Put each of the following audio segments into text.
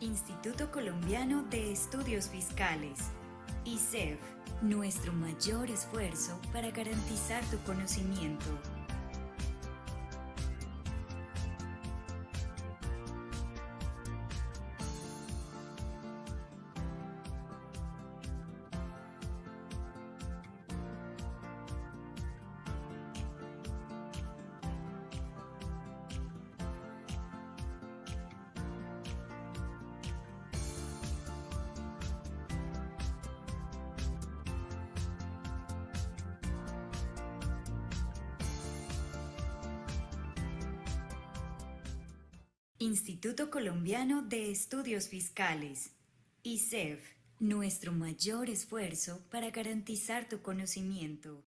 Instituto Colombiano de Estudios Fiscales, ICEF, nuestro mayor esfuerzo para garantizar tu conocimiento. Instituto Colombiano de Estudios Fiscales, ICEF, nuestro mayor esfuerzo para garantizar tu conocimiento.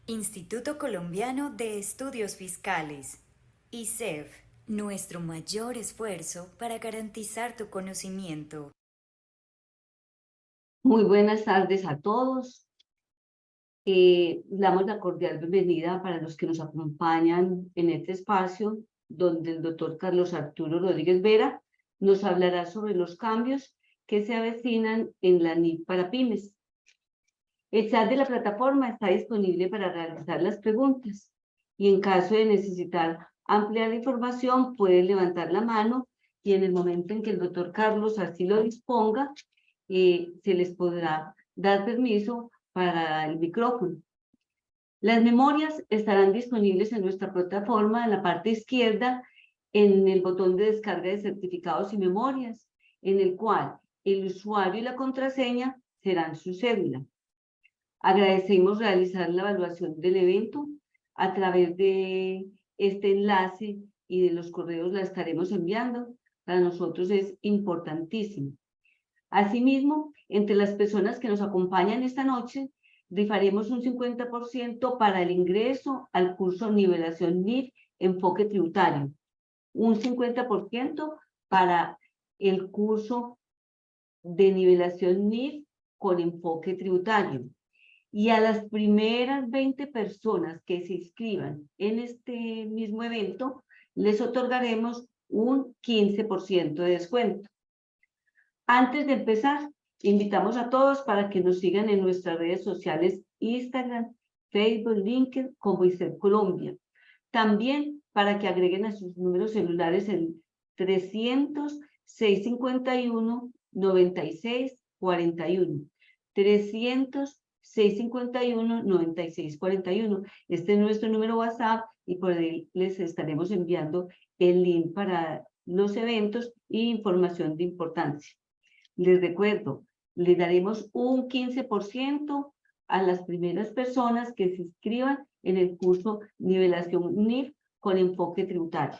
Instituto Colombiano de Estudios Fiscales, ICEF, nuestro mayor esfuerzo para garantizar tu conocimiento. Muy buenas tardes a todos. Damos la cordial bienvenida para los que nos acompañan en este espacio, donde el doctor Carlos Arturo Rodríguez Vera nos hablará sobre los cambios que se avecinan en la NIF para pymes. El chat de la plataforma está disponible para realizar las preguntas y en caso de necesitar ampliar la información pueden levantar la mano y en el momento en que el doctor Carlos así lo disponga, se les podrá dar permiso para el micrófono. Las memorias estarán disponibles en nuestra plataforma en la parte izquierda en el botón de descarga de certificados y memorias, en el cual el usuario y la contraseña serán su cédula. Agradecemos realizar la evaluación del evento a través de este enlace y de los correos la estaremos enviando. Para nosotros es importantísimo. Asimismo, entre las personas que nos acompañan esta noche, rifaremos un 50% para el ingreso al curso Nivelación NIF Enfoque Tributario, un 50% para el curso de Nivelación NIF con Enfoque Tributario. Y a las primeras 20 personas que se inscriban en este mismo evento, les otorgaremos un 15% de descuento. Antes de empezar, invitamos a todos para que nos sigan en nuestras redes sociales Instagram, Facebook, LinkedIn, como ICEF Colombia. También para que agreguen a sus números celulares el 300-651-9641. 300-651-9641. Este es nuestro número WhatsApp y por ahí les estaremos enviando el link para los eventos e información de importancia. Les recuerdo, les daremos un 15% a las primeras personas que se inscriban en el curso Nivelación NIF con Enfoque Tributario.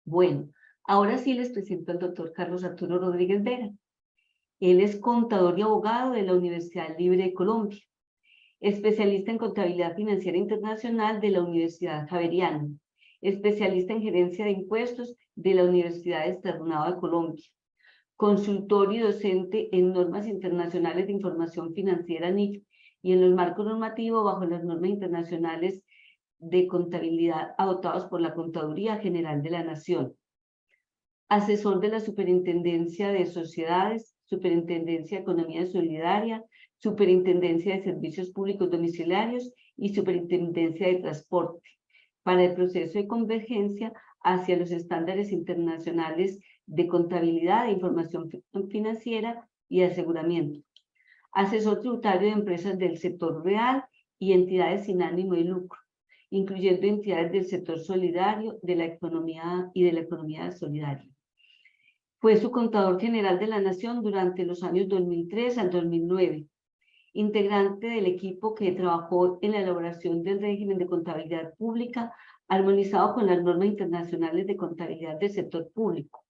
Bueno, ahora sí les presento al doctor Carlos Arturo Rodríguez Vera. Él es contador y abogado de la Universidad Libre de Colombia, especialista en contabilidad financiera internacional de la Universidad Javeriana, especialista en gerencia de impuestos de la Universidad Externado de Colombia, consultor y docente en normas internacionales de información financiera NIF y en los marcos normativos bajo las normas internacionales de contabilidad adoptados por la Contaduría General de la Nación. Asesor de la Superintendencia de Sociedades, Superintendencia de Economía Solidaria, Superintendencia de Servicios Públicos Domiciliarios y Superintendencia de Transporte, para el proceso de convergencia hacia los estándares internacionales de contabilidad e información financiera y aseguramiento. Asesor tributario de empresas del sector real y entidades sin ánimo de lucro, incluyendo entidades del sector solidario de la economía solidaria. Fue subcontador general de la Nación durante los años 2003 al 2009, integrante del equipo que trabajó en la elaboración del régimen de contabilidad pública armonizado con las normas internacionales de contabilidad del sector público,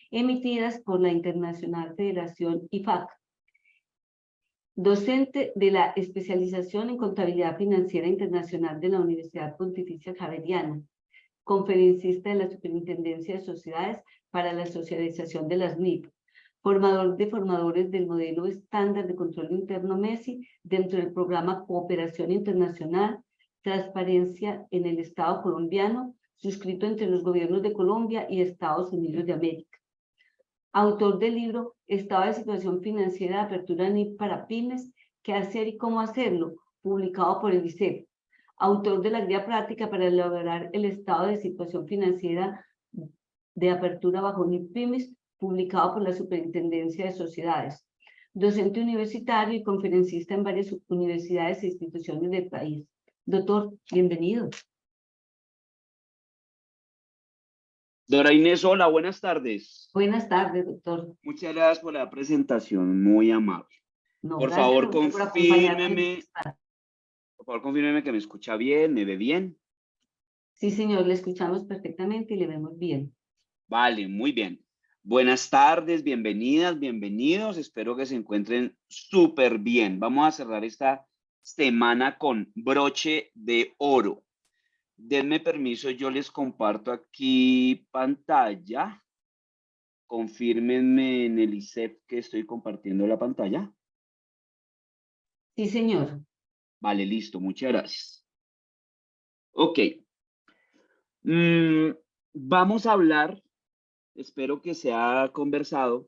emitidas por la Internacional Federación IFAC. Docente de la especialización en contabilidad financiera internacional de la Universidad Pontificia Javeriana, conferencista de la Superintendencia de Sociedades para la Socialización de las NIF, formador de formadores del modelo estándar de control interno MESI dentro del programa Cooperación Internacional, Transparencia en el Estado colombiano, suscrito entre los gobiernos de Colombia y Estados Unidos de América. Autor del libro Estado de Situación Financiera de Apertura NIF para Pymes, ¿Qué hacer y cómo hacerlo?, publicado por el ICEF. Autor de la guía práctica para elaborar el estado de situación financiera de apertura bajo NIF Pymes, publicado por la Superintendencia de Sociedades. Docente universitario y conferencista en varias universidades e instituciones del país. Doctor, bienvenido. Dora Inés, hola, buenas tardes. Buenas tardes, doctor. Muchas gracias por la presentación, muy amable. No, Por gracias favor, por acompañarme. confírmeme que me escucha bien, me ve bien. Sí, señor, le escuchamos perfectamente y le vemos bien. Vale, muy bien. Buenas tardes, bienvenidas, bienvenidos. Espero que se encuentren súper bien. Vamos a cerrar esta semana con broche de oro. Denme permiso, yo les comparto aquí pantalla. Confírmenme en el ICEF que estoy compartiendo la pantalla. Sí, señor. Vale, listo, muchas gracias. Ok. Vamos a hablar, espero que se haya conversado,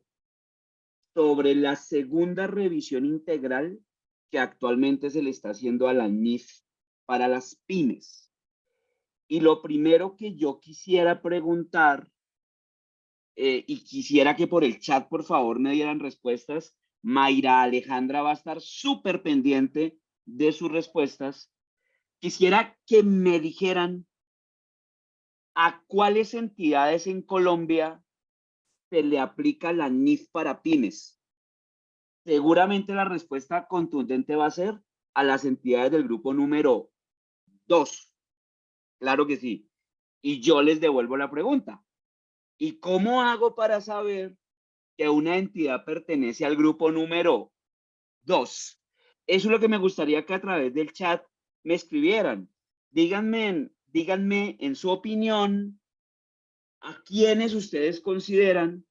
sobre la segunda revisión integral que actualmente se le está haciendo a la NIF para las pymes. Y lo primero que yo quisiera preguntar, y quisiera que por el chat, por favor, me dieran respuestas. Mayra Alejandra va a estar súper pendiente de sus respuestas. Quisiera que me dijeran a cuáles entidades en Colombia se le aplica la NIF para pymes. Seguramente la respuesta contundente va a ser a las entidades del grupo número 2. Claro que sí. Y yo les devuelvo la pregunta. ¿Y cómo hago para saber que una entidad pertenece al grupo número 2? Eso es lo que me gustaría que a través del chat me escribieran. Díganme en su opinión a quiénes ustedes consideran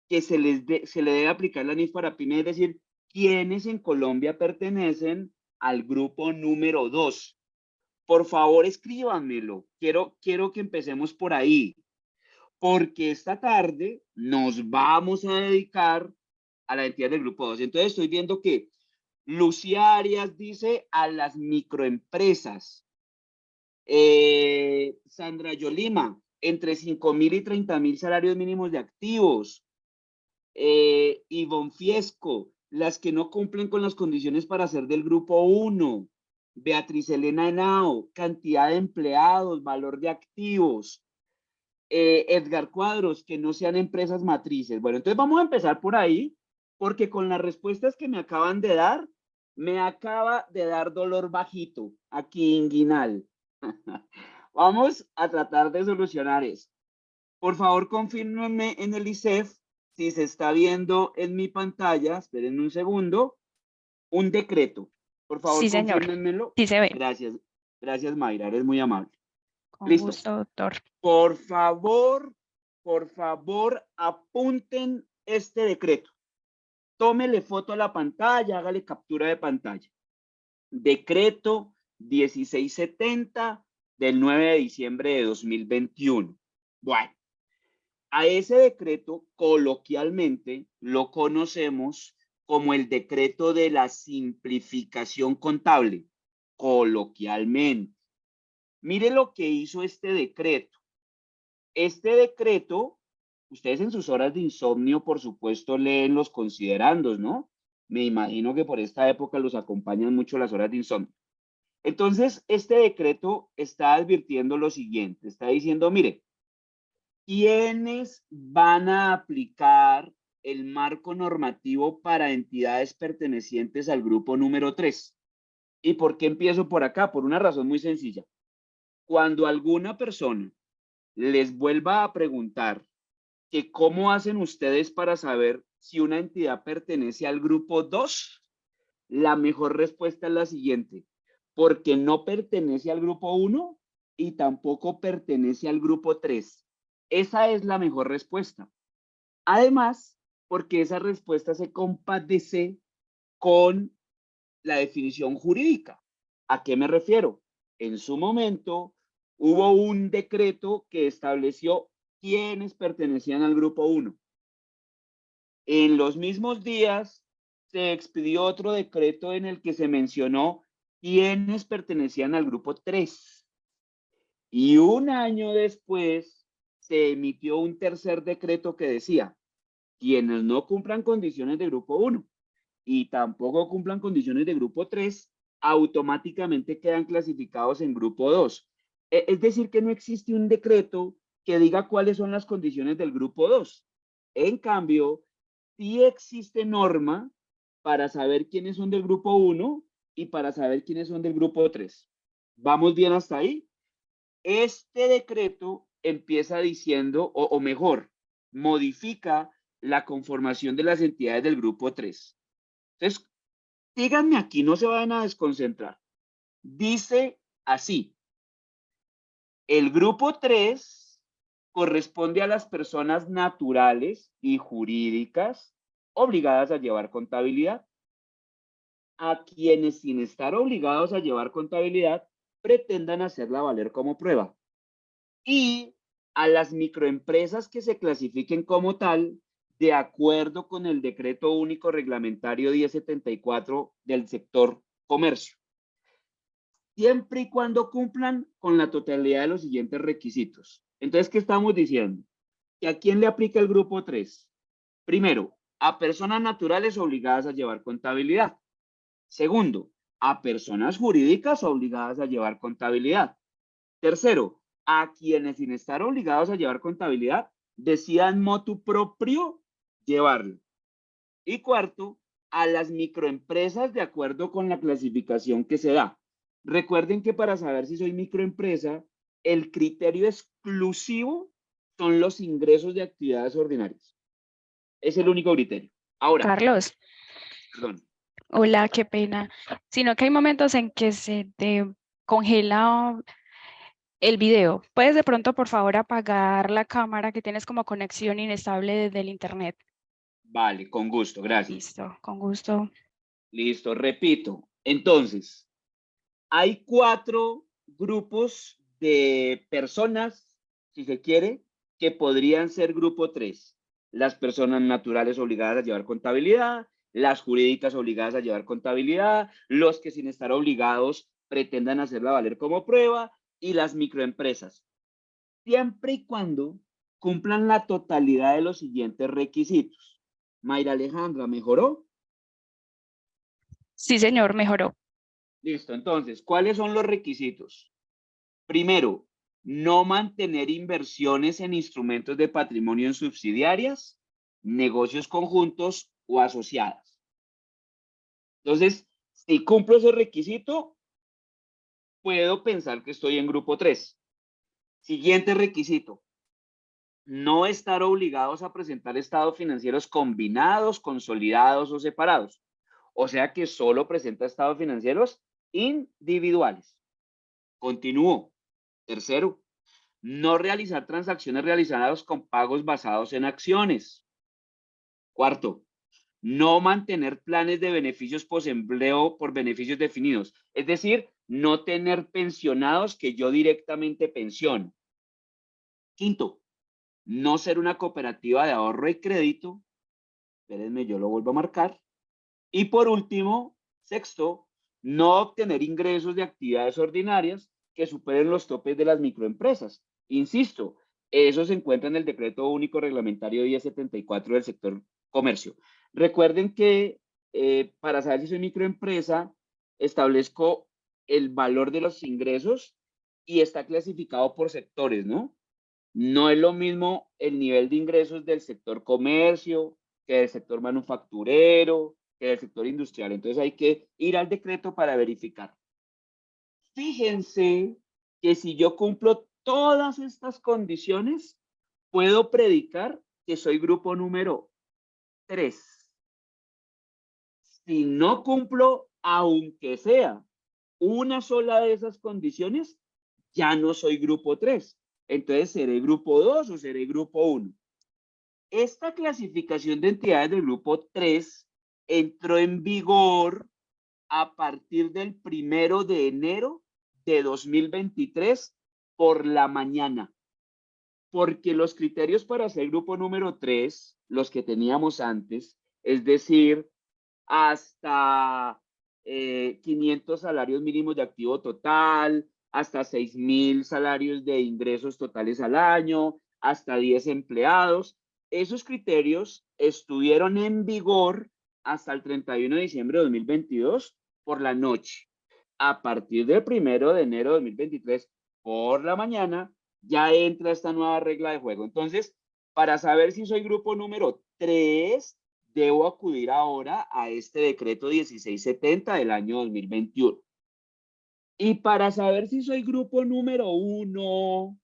que se le debe aplicar la NIF para pymes, es decir, quiénes en Colombia pertenecen al grupo número 2. Por favor, escríbanmelo. Quiero que empecemos por ahí, porque esta tarde nos vamos a dedicar a la entidad del grupo 2. Entonces estoy viendo que Lucía Arias dice a las microempresas. Sandra Yolima, entre 5.000 y 30.000 salarios mínimos de activos. Ivonne Fiesco, las que no cumplen con las condiciones para ser del grupo 1. Beatriz Elena Henao, cantidad de empleados, valor de activos. Edgar Cuadros, que no sean empresas matrices. Bueno, entonces vamos a empezar por ahí, porque con las respuestas que me acaban de dar, me acaba de dar dolor bajito, aquí inguinal. Vamos a tratar de solucionar eso. Por favor, confírmenme en el ICEF si se está viendo en mi pantalla, esperen un segundo, un decreto. Por favor, sí, señor. confírmenmelo. Sí se ve. Gracias, gracias Mayra, eres muy amable. Con Listo. gusto, doctor. Por favor, apunten este decreto. Tómele foto a la pantalla, hágale captura de pantalla. Decreto 1670 del 9 de diciembre de 2021. Bueno, A ese decreto, coloquialmente, lo conocemos como el decreto de la simplificación contable, coloquialmente. Mire lo que hizo este decreto. Este decreto, ustedes en sus horas de insomnio, por supuesto, leen los considerandos, ¿no? Me imagino que por esta época los acompañan mucho las horas de insomnio. Entonces, este decreto está advirtiendo lo siguiente, está diciendo, mire, ¿quiénes van a aplicar el marco normativo para entidades pertenecientes al grupo número 3? ¿Y por qué empiezo por acá? Por una razón muy sencilla. Cuando alguna persona les vuelva a preguntar que cómo hacen ustedes para saber si una entidad pertenece al grupo 2, la mejor respuesta es la siguiente: porque no pertenece al grupo 1 y tampoco pertenece al grupo 3. Esa es la mejor respuesta. Además, porque esa respuesta se compadece con la definición jurídica. ¿A qué me refiero? En su momento hubo un decreto que estableció quiénes pertenecían al grupo 1. En los mismos días se expidió otro decreto en el que se mencionó quiénes pertenecían al grupo 3. Y un año después se emitió un tercer decreto que decía: quienes no cumplan condiciones de grupo 1 y tampoco cumplan condiciones de grupo 3, automáticamente quedan clasificados en grupo 2. Es decir, que no existe un decreto que diga cuáles son las condiciones del grupo 2. En cambio, sí existe norma para saber quiénes son del grupo 1 y para saber quiénes son del grupo 3. ¿Vamos bien hasta ahí? Este decreto empieza diciendo, o mejor, modifica la conformación de las entidades del grupo 3. Entonces, díganme aquí, no se vayan a desconcentrar. Dice así: el grupo 3 corresponde a las personas naturales y jurídicas obligadas a llevar contabilidad, a quienes, sin estar obligados a llevar contabilidad, pretendan hacerla valer como prueba, y a las microempresas que se clasifiquen como tal de acuerdo con el Decreto Único Reglamentario 1074 del sector comercio, siempre y cuando cumplan con la totalidad de los siguientes requisitos. Entonces, ¿qué estamos diciendo? ¿Que a quién le aplica el grupo 3? Primero, a personas naturales obligadas a llevar contabilidad. Segundo, a personas jurídicas obligadas a llevar contabilidad. Tercero, a quienes, sin estar obligados a llevar contabilidad, decidan motu propio llevarlo. Y cuarto, a las microempresas de acuerdo con la clasificación que se da. Recuerden que para saber si soy microempresa, el criterio exclusivo son los ingresos de actividades ordinarias. Es el único criterio. Ahora, Carlos, perdón. hola, qué pena. Sino que hay momentos en que se te congela el video. ¿Puedes de pronto, por favor, apagar la cámara que tienes como conexión inestable desde el internet? Vale, con gusto, gracias. Listo, con gusto. Listo, repito. Entonces, hay 4 grupos de personas, si se quiere, que podrían ser grupo 3. Las personas naturales obligadas a llevar contabilidad, las jurídicas obligadas a llevar contabilidad, los que, sin estar obligados, pretendan hacerla valer como prueba, y las microempresas, siempre y cuando cumplan la totalidad de los siguientes requisitos. Mayra Alejandra, ¿mejoró? Sí, señor, mejoró. Listo, entonces, ¿cuáles son los requisitos? Primero, no mantener inversiones en instrumentos de patrimonio en subsidiarias, negocios conjuntos o asociadas. Entonces, si cumplo ese requisito, puedo pensar que estoy en grupo 3. Siguiente requisito: no estar obligados a presentar estados financieros combinados, consolidados o separados. O sea que solo presenta estados financieros individuales. Continúo. Tercero, no realizar transacciones realizadas con pagos basados en acciones. Cuarto, no mantener planes de beneficios posempleo por beneficios definidos. Es decir, no tener pensionados que yo directamente pensiono. Quinto, no ser una cooperativa de ahorro y crédito. Espérenme, yo lo vuelvo a marcar. Y por último, sexto, no obtener ingresos de actividades ordinarias que superen los topes de las microempresas. Insisto, eso se encuentra en el Decreto Único Reglamentario 1074 del sector comercio. Recuerden que para saber si soy microempresa, establezco el valor de los ingresos y está clasificado por sectores, ¿no? No es lo mismo el nivel de ingresos del sector comercio que del sector manufacturero, que del sector industrial. Entonces hay que ir al decreto para verificar. Fíjense que si yo cumplo todas estas condiciones, puedo predicar que soy grupo número 3. Si no cumplo, aunque sea una sola de esas condiciones, ya no soy grupo 3. Entonces, ¿seré grupo 2 o seré grupo 1? Esta clasificación de entidades del grupo 3 entró en vigor a partir del 1 de enero de 2023 por la mañana. Porque los criterios para ser grupo número 3, los que teníamos antes, es decir, hasta 500 salarios mínimos de activo total, hasta 6,000 salarios de ingresos totales al año, hasta 10 empleados. Esos criterios estuvieron en vigor hasta el 31 de diciembre de 2022 por la noche. A partir del 1 de enero de 2023 por la mañana, ya entra esta nueva regla de juego. Entonces, para saber si soy grupo número 3, debo acudir ahora a este decreto 1670 del año 2021. Y para saber si soy grupo número 1,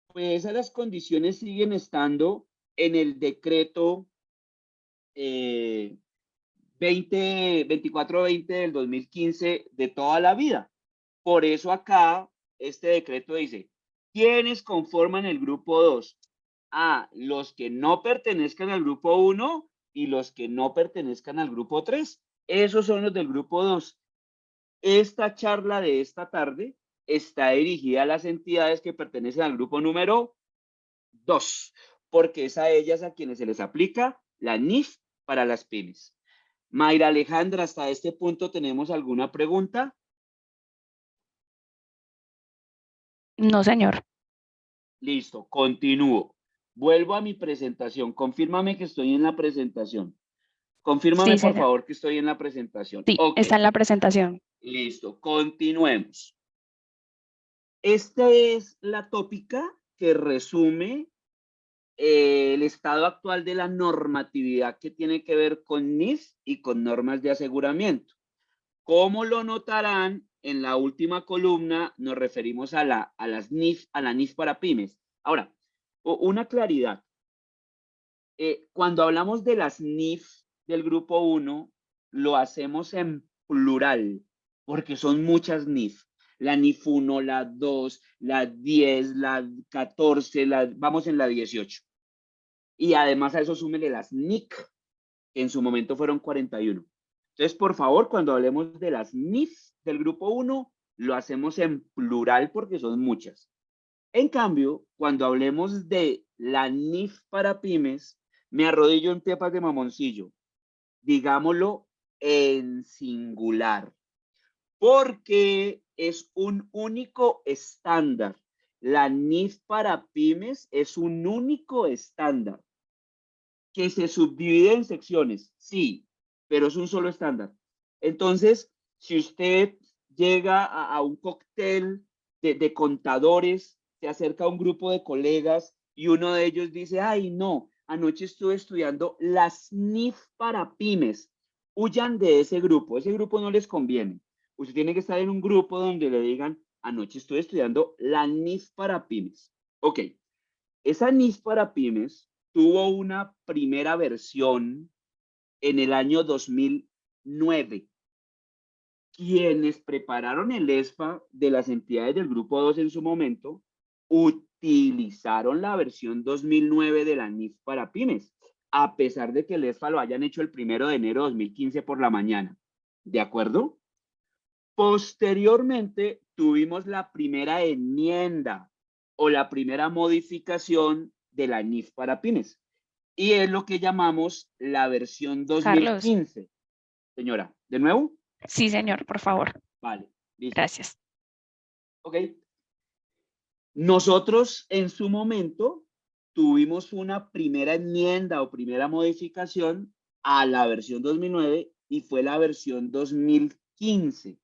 pues esas condiciones siguen estando en el decreto 2420 del 2015 de toda la vida. Por eso acá este decreto dice, ¿quiénes conforman el grupo 2? Los que no pertenezcan al grupo 1 y los que no pertenezcan al grupo 3. Esos son los del grupo 2. Esta charla de esta tarde está dirigida a las entidades que pertenecen al grupo número 2, porque es a ellas a quienes se les aplica la NIF para las pymes. Mayra Alejandra, hasta este punto, ¿tenemos alguna pregunta? No, señor. Listo, continúo. Vuelvo a mi presentación. Confírmame que estoy en la presentación. Confírmame, Sí, por señor. favor, que estoy en la presentación. Sí, Ok, está en la presentación. listo. Continuemos. Esta es la tópica que resume el estado actual de la normatividad que tiene que ver con NIF y con normas de aseguramiento. Como lo notarán, en la última columna nos referimos a la NIF para pymes. Ahora, una claridad. Cuando hablamos de las NIF del grupo 1, lo hacemos en plural, porque son muchas NIF. La NIF 1, la 2, la 10, la 14, vamos en la 18. Y además a eso súmele las NIC, que en su momento fueron 41. Entonces, por favor, cuando hablemos de las NIF del grupo 1, lo hacemos en plural porque son muchas. En cambio, cuando hablemos de la NIF para pymes, me arrodillo en pepas de mamoncillo. Digámoslo en singular, porque es un único estándar. La NIF para pymes es un único estándar que se subdivide en secciones, sí, pero es un solo estándar. Entonces, si usted llega a un cóctel de contadores, se acerca a un grupo de colegas y uno de ellos dice, ay, no, anoche estuve estudiando las NIF para pymes. Huyan de ese grupo no les conviene. Usted tiene que estar en un grupo donde le digan, anoche estuve estudiando la NIF para pymes. Ok, esa NIF para pymes tuvo una primera versión en el año 2009. Quienes prepararon el ESFA de las entidades del grupo 2 en su momento utilizaron la versión 2009 de la NIF para pymes, a pesar de que el ESFA lo hayan hecho el 1 de enero de 2015 por la mañana. ¿De acuerdo? Posteriormente tuvimos la primera enmienda o la primera modificación de la NIF para pymes. Y es lo que llamamos la versión Carlos. 2015. Señora, ¿de nuevo? Sí, señor, por favor. Vale, listo. Gracias. Ok. Nosotros en su momento tuvimos una primera enmienda o primera modificación a la versión 2009 y fue la versión 2015.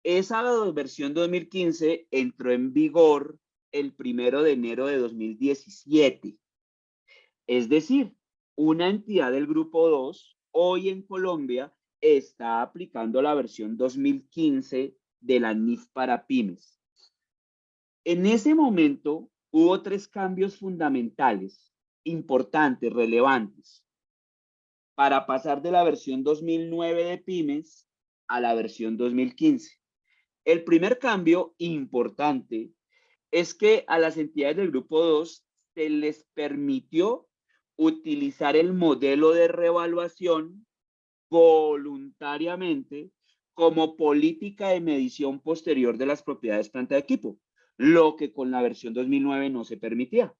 Esa versión 2015 entró en vigor el 1 de enero de 2017. Es decir, una entidad del grupo 2 hoy en Colombia está aplicando la versión 2015 de la NIF para pymes. En ese momento hubo 3 cambios fundamentales, importantes, relevantes, para pasar de la versión 2009 de pymes a la versión 2015. El primer cambio importante es que a las entidades del grupo 2 se les permitió utilizar el modelo de reevaluación voluntariamente como política de medición posterior de las propiedades planta de equipo, lo que con la versión 2009 no se permitía.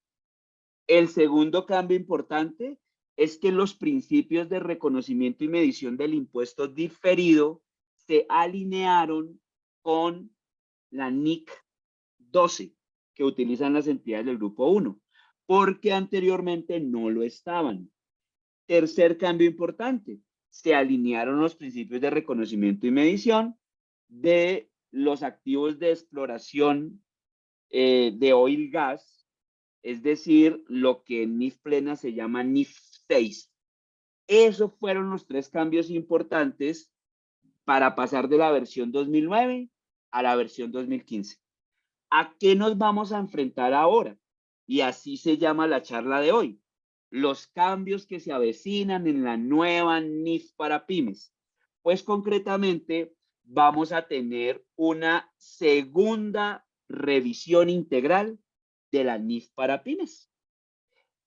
El segundo cambio importante es que los principios de reconocimiento y medición del impuesto diferido se alinearon con la NIC 12 que utilizan las entidades del grupo 1, porque anteriormente no lo estaban. Tercer cambio importante, se alinearon los principios de reconocimiento y medición de los activos de exploración de oil gas, es decir, lo que en NIF plena se llama NIF 6. Esos fueron los 3 cambios importantes para pasar de la versión 2009 a la versión 2015. ¿A qué nos vamos a enfrentar ahora? Y así se llama la charla de hoy. Los cambios que se avecinan en la nueva NIF para pymes. Pues concretamente vamos a tener una segunda revisión integral de la NIF para pymes.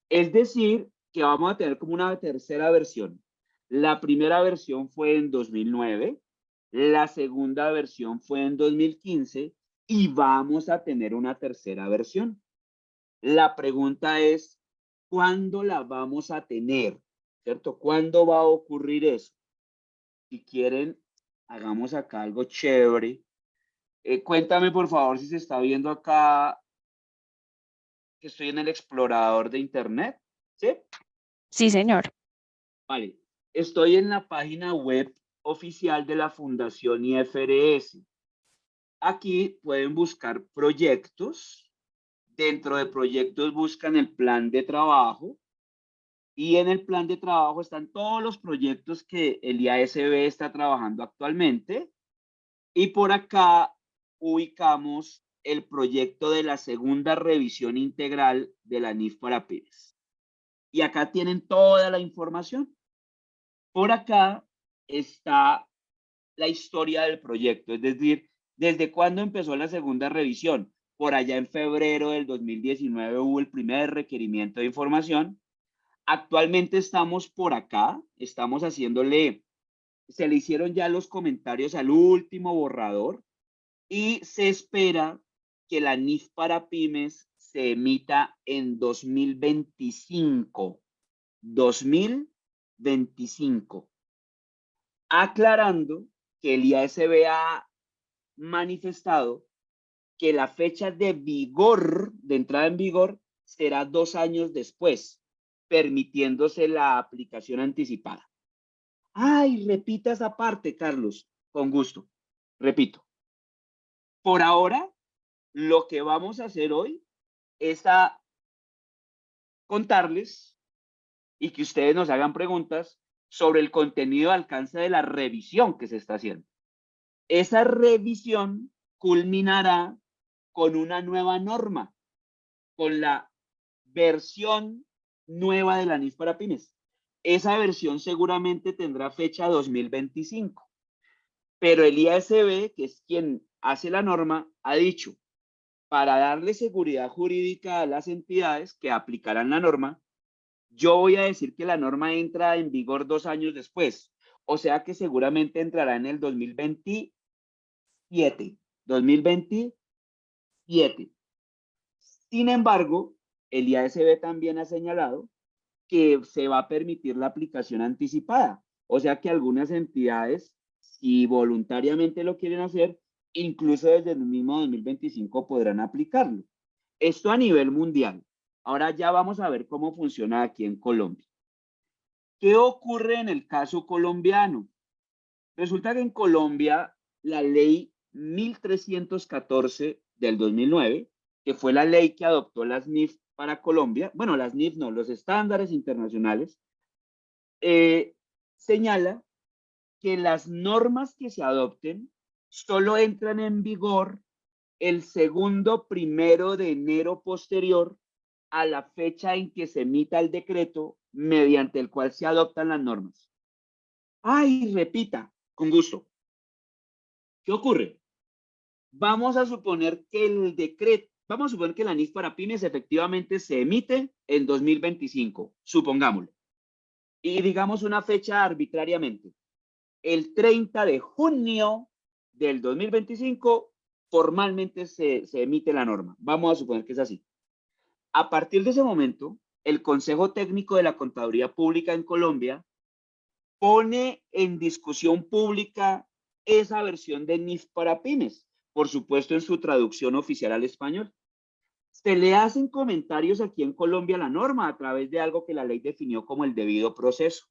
Es decir, que vamos a tener como una tercera versión. La primera versión fue en 2009, la segunda versión fue en 2015 y vamos a tener una tercera versión. La pregunta es, ¿cuándo la vamos a tener? ¿Cierto? ¿Cuándo va a ocurrir eso? Si quieren, hagamos acá algo chévere. Cuéntame, por favor, si se está viendo acá que estoy en el explorador de internet. ¿Sí? Sí, señor. Vale. Estoy en la página web oficial de la Fundación IFRS. Aquí pueden buscar proyectos. Dentro de proyectos buscan el plan de trabajo. Y en el plan de trabajo están todos los proyectos que el IASB está trabajando actualmente. Y por acá ubicamos el proyecto de la segunda revisión integral de la NIF para pymes. Y acá tienen toda la información. Por acá está la historia del proyecto, es decir, desde cuándo empezó la segunda revisión. Por allá en febrero del 2019 hubo el primer requerimiento de información. Actualmente estamos por acá, estamos haciéndole, se le hicieron ya los comentarios al último borrador y se espera que la NIF para pymes se emita en 2025. 2025. Aclarando que el IASB ha manifestado que la fecha de vigor, de entrada en vigor, será 2 años después, permitiéndose la aplicación anticipada. Ay, repita esa parte, Carlos, con gusto. Repito. Por ahora, lo que vamos a hacer hoy es contarles y que ustedes nos hagan preguntas sobre el contenido de alcance de la revisión que se está haciendo. Esa revisión culminará con una nueva norma, con la versión nueva de la NIF para pymes. Esa versión seguramente tendrá fecha 2025, pero el IASB, que es quien hace la norma, ha dicho, para darle seguridad jurídica a las entidades que aplicarán la norma, yo voy a decir que la norma entra en vigor 2 años después, o sea que seguramente entrará en el 2027. 2027. Sin embargo, el IASB también ha señalado que se va a permitir la aplicación anticipada. O sea que algunas entidades, si voluntariamente lo quieren hacer, incluso desde el mismo 2025 podrán aplicarlo. Esto a nivel mundial. Ahora ya vamos a ver cómo funciona aquí en Colombia. ¿Qué ocurre en el caso colombiano? Resulta que en Colombia la ley 1314 del 2009, que fue la ley que adoptó las NIF para Colombia, bueno, las NIF no, los estándares internacionales, señala que las normas que se adopten solo entran en vigor el segundo 1 de enero posterior a la fecha en que se emita el decreto mediante el cual se adoptan las normas. Ay, repita, con gusto. ¿Qué ocurre? Vamos a suponer que el decreto, vamos a suponer que la NIF para pymes efectivamente se emite en 2025, supongámoslo. Y digamos una fecha arbitrariamente. El 30 de junio del 2025 formalmente se emite la norma. Vamos a suponer que es así. A partir de ese momento, el Consejo Técnico de la Contaduría Pública en Colombia pone en discusión pública esa versión de NIF para pymes, por supuesto en su traducción oficial al español. Se le hacen comentarios aquí en Colombia a la norma a través de algo que la ley definió como el debido proceso.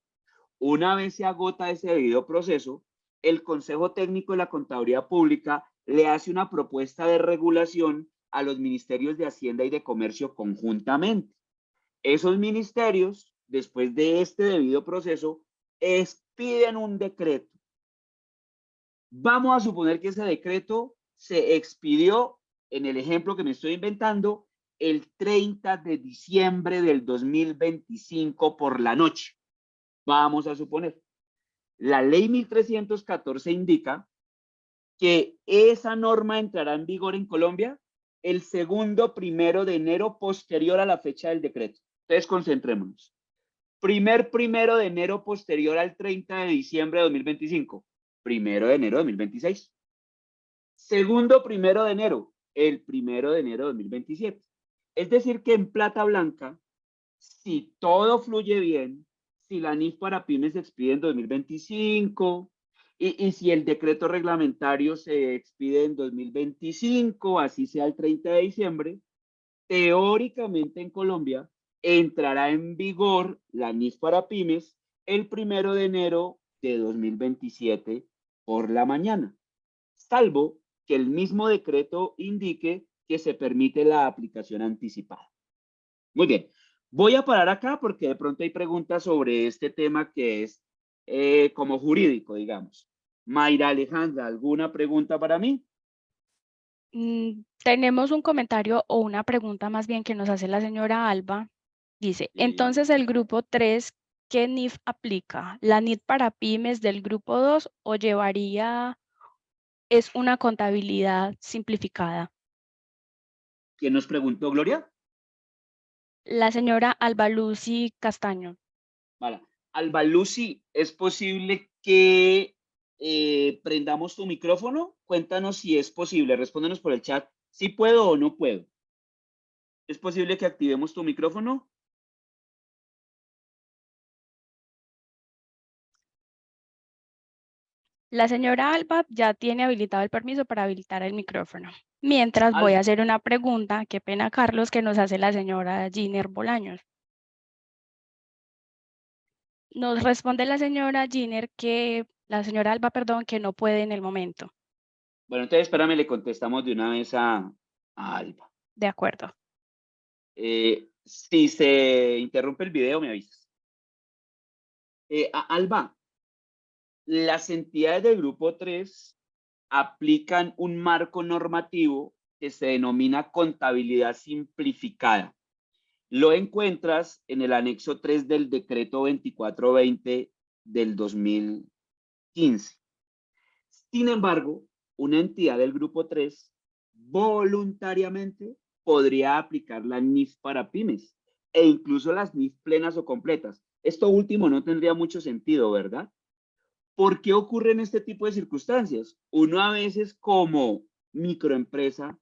Una vez se agota ese debido proceso, el Consejo Técnico de la Contaduría Pública le hace una propuesta de regulación a los ministerios de Hacienda y de Comercio conjuntamente. Esos ministerios, después de este debido proceso, expiden un decreto. Vamos a suponer que ese decreto se expidió, en el ejemplo que me estoy inventando, el 30 de diciembre del 2025 por la noche. Vamos a suponer. La ley 1314 indica que esa norma entrará en vigor en Colombia el segundo 1 de enero posterior a la fecha del decreto. Entonces, concentrémonos. 1 de enero posterior al 30 de diciembre de 2025. 1 de enero de 2026. Segundo 1 de enero, el 1 de enero de 2027. Es decir, que en plata blanca, si todo fluye bien, si la NIF para pymes se expide en 2025 y si el decreto reglamentario se expide en 2025, así sea el 30 de diciembre, teóricamente en Colombia entrará en vigor la NIF para pymes el 1 de enero de 2027 por la mañana, salvo que el mismo decreto indique que se permite la aplicación anticipada. Muy bien, voy a parar acá porque de pronto hay preguntas sobre este tema que es como jurídico, digamos. Mayra Alejandra, ¿alguna pregunta para mí? Tenemos un comentario o una pregunta más bien que nos hace la señora Alba. Dice, Sí. entonces el grupo 3, ¿qué NIF aplica? ¿La NIF para pymes del grupo 2 o es una contabilidad simplificada? ¿Quién nos preguntó, Gloria? La señora Alba Lucy Castaño. Vale. Alba Lucy, ¿es posible que prendamos tu micrófono? Cuéntanos si es posible, respóndenos por el chat si puedo o no puedo. ¿Es posible que activemos tu micrófono? La señora Alba ya tiene habilitado el permiso para habilitar el micrófono. Mientras voy a hacer una pregunta, qué pena Carlos, que nos hace la señora Giner Bolaños. Nos responde la señora Giner la señora Alba, perdón, que no puede en el momento. Bueno, entonces espérame, le contestamos de una vez a Alba. De acuerdo. Si se interrumpe el video, me avisas. Alba, las entidades del grupo 3 aplican un marco normativo que se denomina contabilidad simplificada. Lo encuentras en el anexo 3 del decreto 2420 del 2015. Sin embargo, una entidad del grupo 3 voluntariamente podría aplicar la NIF para pymes e incluso las NIF plenas o completas. Esto último no tendría mucho sentido, ¿verdad? ¿Por qué ocurren este tipo de circunstancias? Uno a veces como microempresa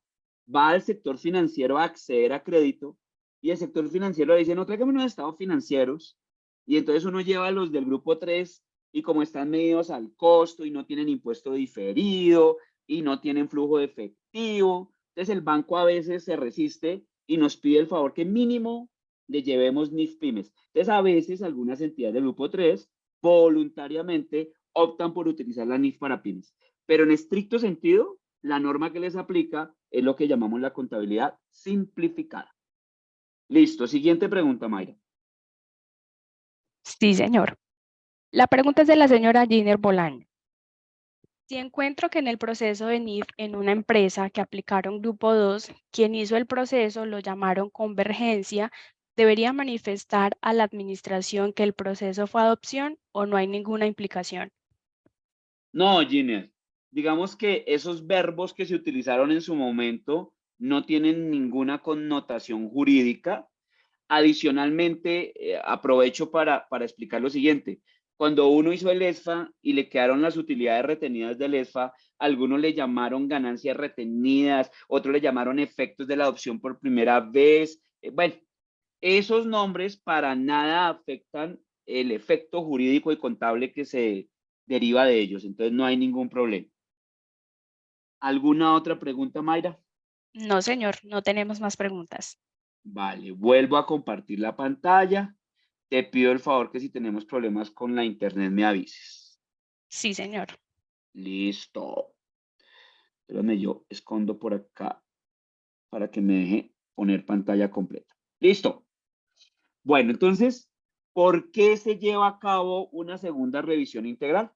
va al sector financiero a acceder a crédito y el sector financiero le dice, no, tráigame unos estados financieros, y entonces uno lleva los del grupo 3 y como están medidos al costo y no tienen impuesto diferido y no tienen flujo de efectivo, entonces el banco a veces se resiste y nos pide el favor que mínimo le llevemos NIF pymes. Entonces a veces algunas entidades del grupo 3 voluntariamente optan por utilizar la NIF para pymes, pero en estricto sentido, la norma que les aplica es lo que llamamos la contabilidad simplificada. Listo, siguiente pregunta, Mayra. Sí, señor. La pregunta es de la señora Giner Bolaño. Si encuentro que en el proceso de NIF en una empresa que aplicaron grupo 2, quien hizo el proceso lo llamaron convergencia, ¿debería manifestar a la administración que el proceso fue adopción o no hay ninguna implicación? No, Giner, digamos que esos verbos que se utilizaron en su momento no tienen ninguna connotación jurídica. Adicionalmente, aprovecho para explicar lo siguiente. Cuando uno hizo el ESFA y le quedaron las utilidades retenidas del ESFA, algunos le llamaron ganancias retenidas, otros le llamaron efectos de la adopción por primera vez. Bueno, esos nombres para nada afectan el efecto jurídico y contable que se deriva de ellos, entonces no hay ningún problema. ¿Alguna otra pregunta, Mayra? No, señor, no tenemos más preguntas. Vale, vuelvo a compartir la pantalla. Te pido el favor que si tenemos problemas con la internet me avises. Sí, señor. Listo. Espérame, yo escondo por acá para que me deje poner pantalla completa. Listo. Bueno, entonces, ¿por qué se lleva a cabo una segunda revisión integral?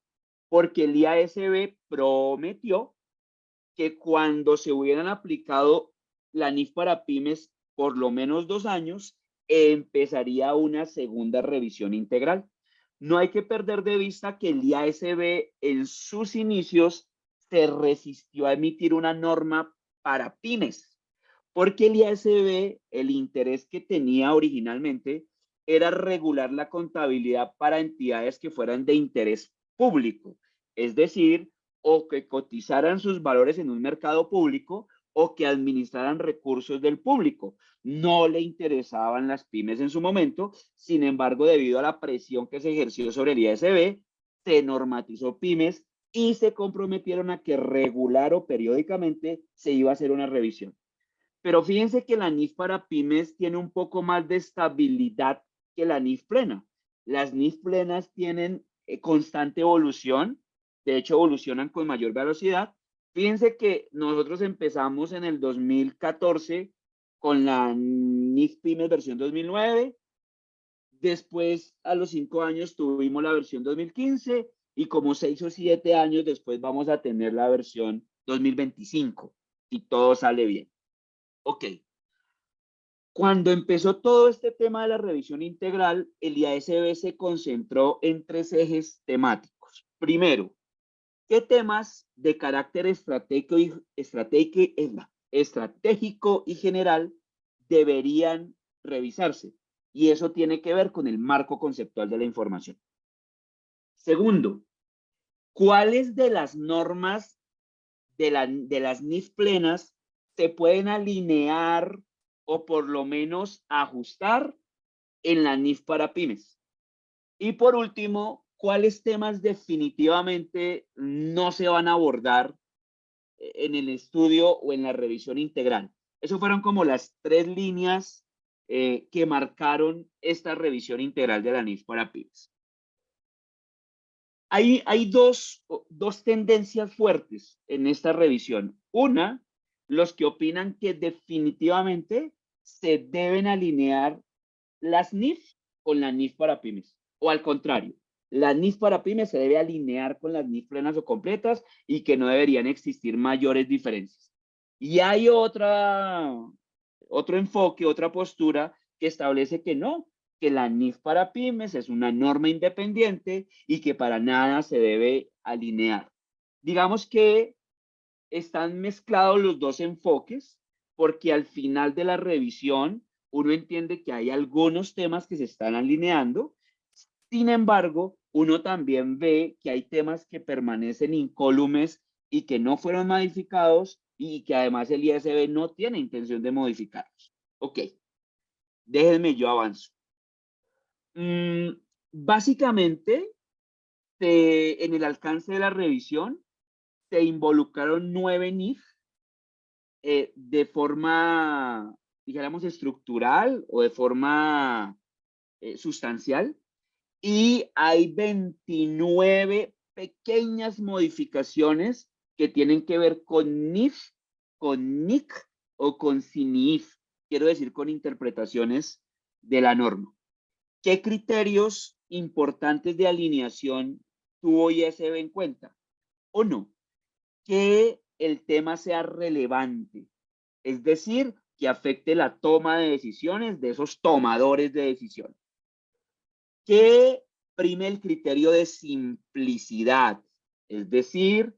Porque el IASB prometió que cuando se hubieran aplicado la NIF para pymes por lo menos 2 años, empezaría una segunda revisión integral. No hay que perder de vista que el IASB en sus inicios se resistió a emitir una norma para pymes, porque el IASB, el interés que tenía originalmente era regular la contabilidad para entidades que fueran de interés público, es decir, o que cotizaran sus valores en un mercado público o que administraran recursos del público. No le interesaban las pymes en su momento, sin embargo, debido a la presión que se ejerció sobre el IASB, se normatizó pymes y se comprometieron a que regular o periódicamente se iba a hacer una revisión. Pero fíjense que la NIF para pymes tiene un poco más de estabilidad que la NIF plena. Las NIF plenas tienen constante evolución, de hecho evolucionan con mayor velocidad. Fíjense que nosotros empezamos en el 2014 con la NIF pymes versión 2009, después a los 5 años tuvimos la versión 2015 y como 6 o 7 años después vamos a tener la versión 2025, si todo sale bien. Ok. Cuando empezó todo este tema de la revisión integral, el IASB se concentró en 3 ejes temáticos. Primero, ¿qué temas de carácter estratégico y general deberían revisarse? Y eso tiene que ver con el marco conceptual de la información. Segundo, ¿cuáles de las normas de las NIF plenas se pueden alinear o por lo menos ajustar en la NIF para pymes? Y por último, ¿cuáles temas definitivamente no se van a abordar en el estudio o en la revisión integral? Esas fueron como las 3 líneas que marcaron esta revisión integral de la NIF para pymes. Hay dos tendencias fuertes en esta revisión. Una, los que opinan que definitivamente se deben alinear las NIF con la NIF para pymes. O al contrario, la NIF para pymes se debe alinear con las NIF plenas o completas y que no deberían existir mayores diferencias. Y hay otro enfoque, otra postura que establece que no, que la NIF para pymes es una norma independiente y que para nada se debe alinear. Digamos que están mezclados los dos enfoques porque al final de la revisión uno entiende que hay algunos temas que se están alineando. Sin embargo, uno también ve que hay temas que permanecen incólumes y que no fueron modificados y que además el IASB no tiene intención de modificarlos. Ok. Déjenme yo avanzo. Básicamente, en el alcance de la revisión, se involucraron 9 NIF de forma, dijéramos, estructural o de forma sustancial, y hay 29 pequeñas modificaciones que tienen que ver con NIF, con NIC o con SINIF, quiero decir con interpretaciones de la norma. ¿Qué criterios importantes de alineación tuvo ISB en cuenta? Uno, que el tema sea relevante, es decir, que afecte la toma de decisiones de esos tomadores de decisiones. Que prime el criterio de simplicidad, es decir,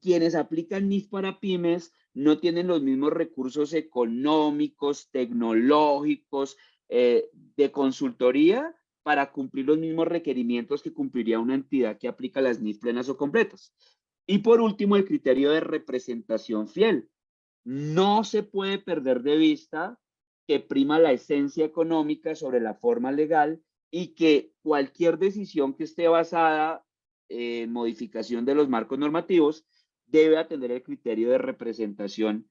quienes aplican NIF para pymes no tienen los mismos recursos económicos, tecnológicos, de consultoría para cumplir los mismos requerimientos que cumpliría una entidad que aplica las NIF plenas o completas. Y por último, el criterio de representación fiel. No se puede perder de vista que prima la esencia económica sobre la forma legal y que cualquier decisión que esté basada en modificación de los marcos normativos debe atender el criterio de representación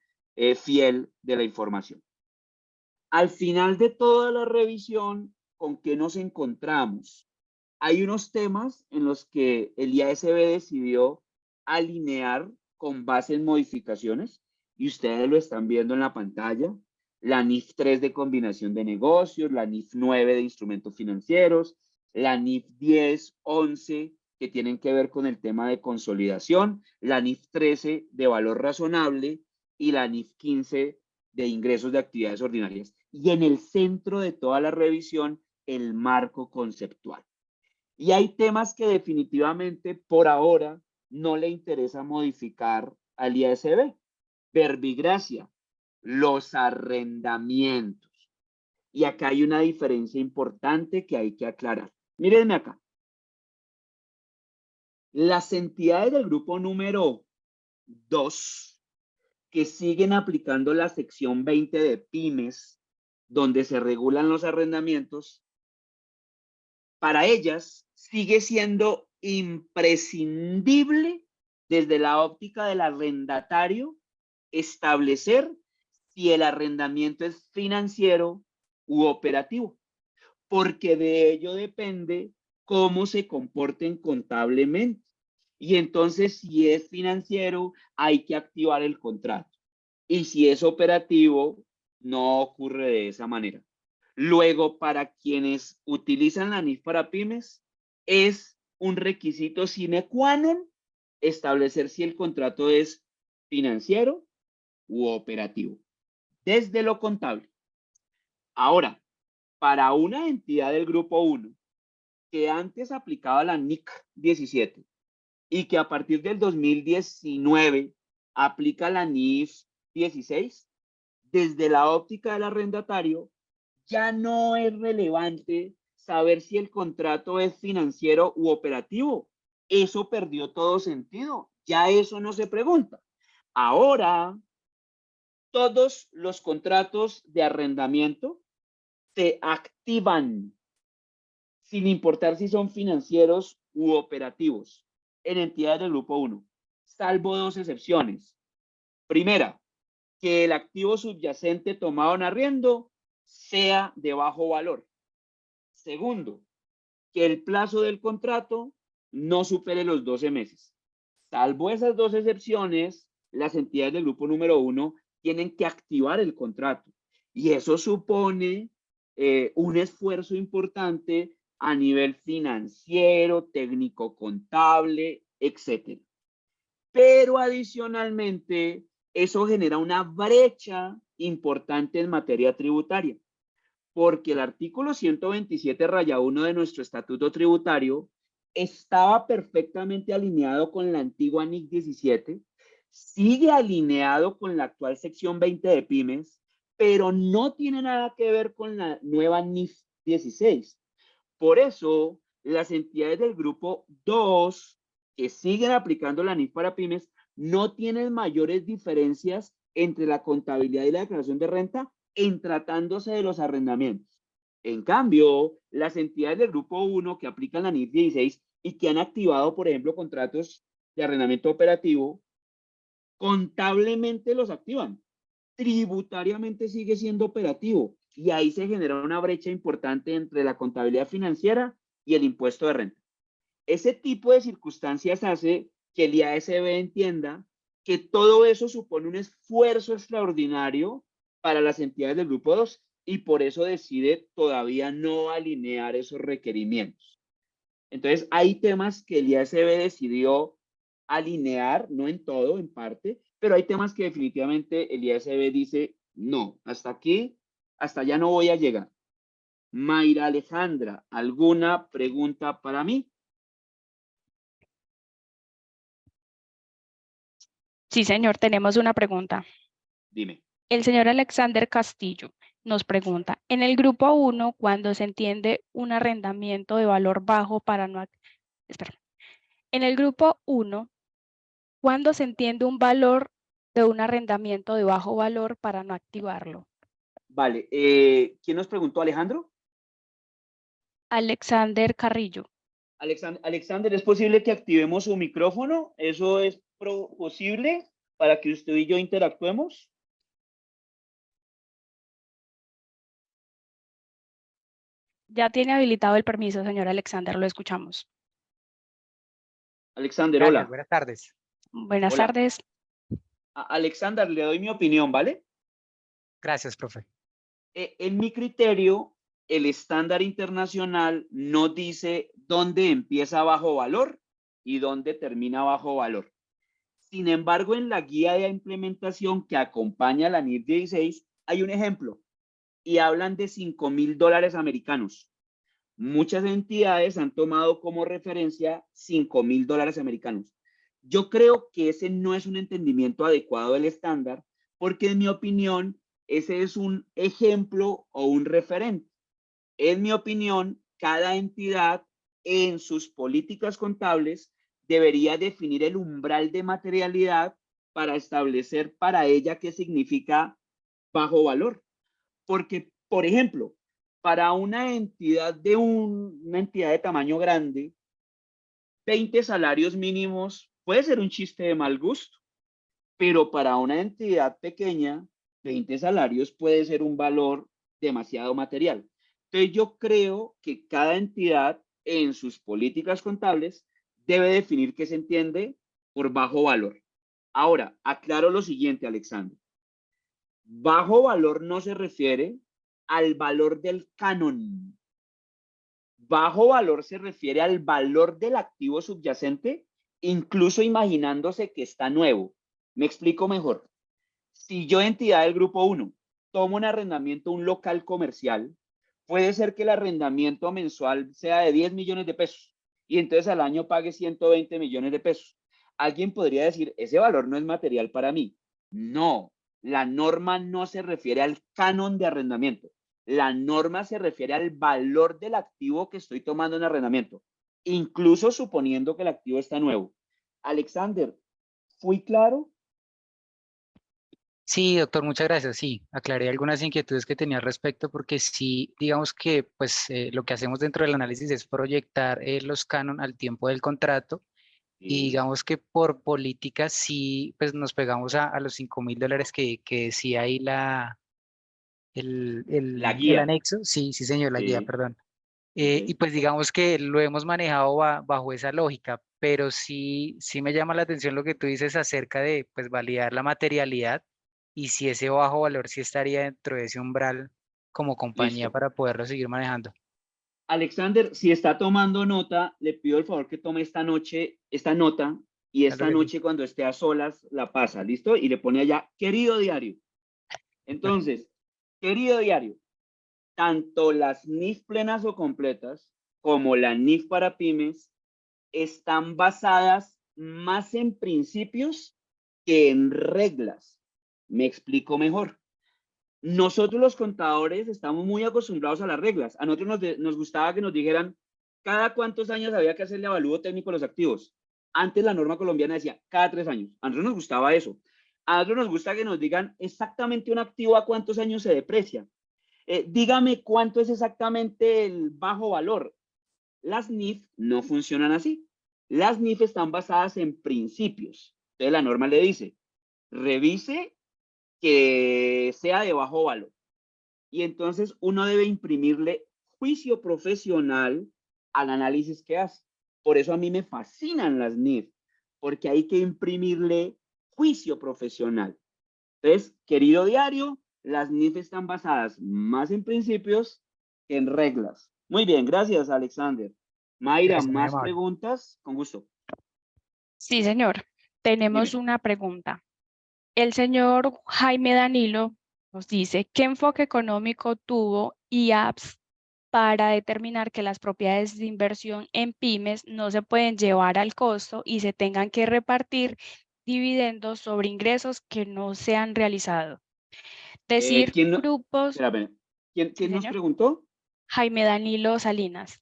fiel de la información. Al final de toda la revisión, ¿con qué nos encontramos? Hay unos temas en los que el IASB decidió alinear con base en modificaciones, y ustedes lo están viendo en la pantalla: la NIF 3 de combinación de negocios, la NIF 9 de instrumentos financieros, la NIF 10, 11 que tienen que ver con el tema de consolidación, la NIF 13 de valor razonable y la NIF 15 de ingresos de actividades ordinarias. Y en el centro de toda la revisión, el marco conceptual. Y hay temas que definitivamente por ahora no le interesa modificar al IASB. Verbigracia, los arrendamientos. Y acá hay una diferencia importante que hay que aclarar. Mírenme acá. Las entidades del grupo número 2 que siguen aplicando la sección 20 de pymes, donde se regulan los arrendamientos, para ellas sigue siendo imprescindible desde la óptica del arrendatario establecer si el arrendamiento es financiero u operativo, porque de ello depende cómo se comporten contablemente. Y entonces, si es financiero, hay que activar el contrato. Y si es operativo, no ocurre de esa manera. Luego, para quienes utilizan la NIF para pymes, es un requisito sine qua non establecer si el contrato es financiero u operativo, desde lo contable. Ahora, para una entidad del grupo 1 que antes aplicaba la NIC 17 y que a partir del 2019 aplica la NIF 16, desde la óptica del arrendatario, ya no es relevante saber si el contrato es financiero u operativo. Eso perdió todo sentido. Ya eso no se pregunta. Ahora, todos los contratos de arrendamiento se activan sin importar si son financieros u operativos en entidades del grupo 1, salvo dos excepciones. Primera, que el activo subyacente tomado en arriendo sea de bajo valor. Segundo, que el plazo del contrato no supere los 12 meses. Salvo esas dos excepciones, las entidades del grupo número 1 tienen que activar el contrato. Y eso supone un esfuerzo importante a nivel financiero, técnico contable, etc. Pero adicionalmente, eso genera una brecha importante en materia tributaria, porque el artículo 127-1 de nuestro estatuto tributario estaba perfectamente alineado con la antigua NIC 17, sigue alineado con la actual sección 20 de pymes, pero no tiene nada que ver con la nueva NIF 16. Por eso, las entidades del grupo 2 que siguen aplicando la NIF para pymes no tienen mayores diferencias entre la contabilidad y la declaración de renta en tratándose de los arrendamientos. En cambio, las entidades del grupo 1 que aplican la NIF 16 y que han activado, por ejemplo, contratos de arrendamiento operativo, contablemente los activan. Tributariamente sigue siendo operativo y ahí se genera una brecha importante entre la contabilidad financiera y el impuesto de renta. Ese tipo de circunstancias hace que el IASB entienda que todo eso supone un esfuerzo extraordinario para las entidades del grupo 2 y por eso decide todavía no alinear esos requerimientos. Entonces, hay temas que el IASB decidió alinear, no en todo, en parte, pero hay temas que definitivamente el IASB dice, no, hasta aquí, hasta allá no voy a llegar. Mayra Alejandra, ¿alguna pregunta para mí? Sí, señor, tenemos una pregunta. Dime. El señor Alexander Castillo nos pregunta, en el grupo 1, cuando se entiende un arrendamiento de valor bajo para no... Espera. En el grupo 1, ¿cuándo se entiende un valor de un arrendamiento de bajo valor para no activarlo? Vale, ¿quién nos preguntó, Alejandro? Alexander Carrillo. Alexander, ¿es posible que activemos su micrófono? ¿Eso es posible para que usted y yo interactuemos? Ya tiene habilitado el permiso, señor Alexander, lo escuchamos. Alexander, Gracias, hola. buenas tardes. Buenas Hola. tardes. Alexander, le doy mi opinión, ¿vale? Gracias, profe. En mi criterio, el estándar internacional no dice dónde empieza bajo valor y dónde termina bajo valor. Sin embargo, en la guía de implementación que acompaña la NIF 16 hay un ejemplo y hablan de $5,000 americanos. Muchas entidades han tomado como referencia $5,000 americanos. Yo creo que ese no es un entendimiento adecuado del estándar porque, en mi opinión, ese es un ejemplo o un referente. En mi opinión, cada entidad en sus políticas contables debería definir el umbral de materialidad para establecer para ella qué significa bajo valor. Porque, por ejemplo, para una entidad de tamaño grande, 20 salarios mínimos puede ser un chiste de mal gusto, pero para una entidad pequeña, 20 salarios puede ser un valor demasiado material. Entonces, yo creo que cada entidad en sus políticas contables debe definir qué se entiende por bajo valor. Ahora, aclaro lo siguiente, Alexander. Bajo valor no se refiere al valor del canon. Bajo valor se refiere al valor del activo subyacente, incluso imaginándose que está nuevo. Me explico mejor. Si yo, entidad del grupo 1, tomo un arrendamiento, un local comercial, puede ser que el arrendamiento mensual sea de 10 millones de pesos y entonces al año pague 120 millones de pesos. Alguien podría decir, ese valor no es material para mí. No, la norma no se refiere al canon de arrendamiento. La norma se refiere al valor del activo que estoy tomando en arrendamiento, incluso suponiendo que el activo está nuevo. Alexander, ¿fui claro? Sí, doctor, muchas gracias. Sí, aclaré algunas inquietudes que tenía al respecto porque sí, digamos que pues lo que hacemos dentro del análisis es proyectar los canon al tiempo del contrato y Sí. digamos que por política sí pues nos pegamos a los $5,000 que decía ahí La el guía. anexo. Sí, sí, señor, la guía, Sí. perdón. Y Okay. pues digamos que lo hemos manejado bajo esa lógica, pero sí, sí me llama la atención lo que tú dices acerca de pues validar la materialidad y si ese bajo valor sí estaría dentro de ese umbral como compañía Listo. para poderlo seguir manejando. Alexander, si está tomando nota, le pido el favor que tome esta nota, y Claro esta que sí. noche cuando esté a solas la pasa, ¿listo? Y le pone allá, querido diario. Bueno, Entonces, querido diario, tanto las NIF plenas o completas como la NIF para pymes están basadas más en principios que en reglas. Me explico mejor. Nosotros los contadores estamos muy acostumbrados a las reglas. A nosotros nos gustaba que nos dijeran cada cuántos años había que hacerle avalúo técnico a los activos. Antes la norma colombiana decía cada 3 años. A nosotros nos gustaba eso. A nosotros nos gusta que nos digan exactamente un activo a cuántos años se deprecia. Dígame cuánto es exactamente el bajo valor. Las NIF no funcionan así. Las NIF están basadas en principios. Entonces la norma le dice, revise que sea de bajo valor. Y entonces uno debe imprimirle juicio profesional al análisis que hace. Por eso a mí me fascinan las NIF, porque hay que imprimirle juicio profesional. Entonces, querido diario, las NIF están basadas más en principios que en reglas. Muy bien, gracias, Alexander. Mayra, Gracias, muy ¿más amable. preguntas? Con gusto. Sí, señor. Tenemos Dime. una pregunta. El señor Jaime Danilo nos dice, ¿qué enfoque económico tuvo IAPS para determinar que las propiedades de inversión en pymes no se pueden llevar al costo y se tengan que repartir dividendos sobre ingresos que no se han realizado? Decir ¿Quién no? grupos, Espérame. sí, ¿Quién nos señor. preguntó? Jaime Danilo Salinas.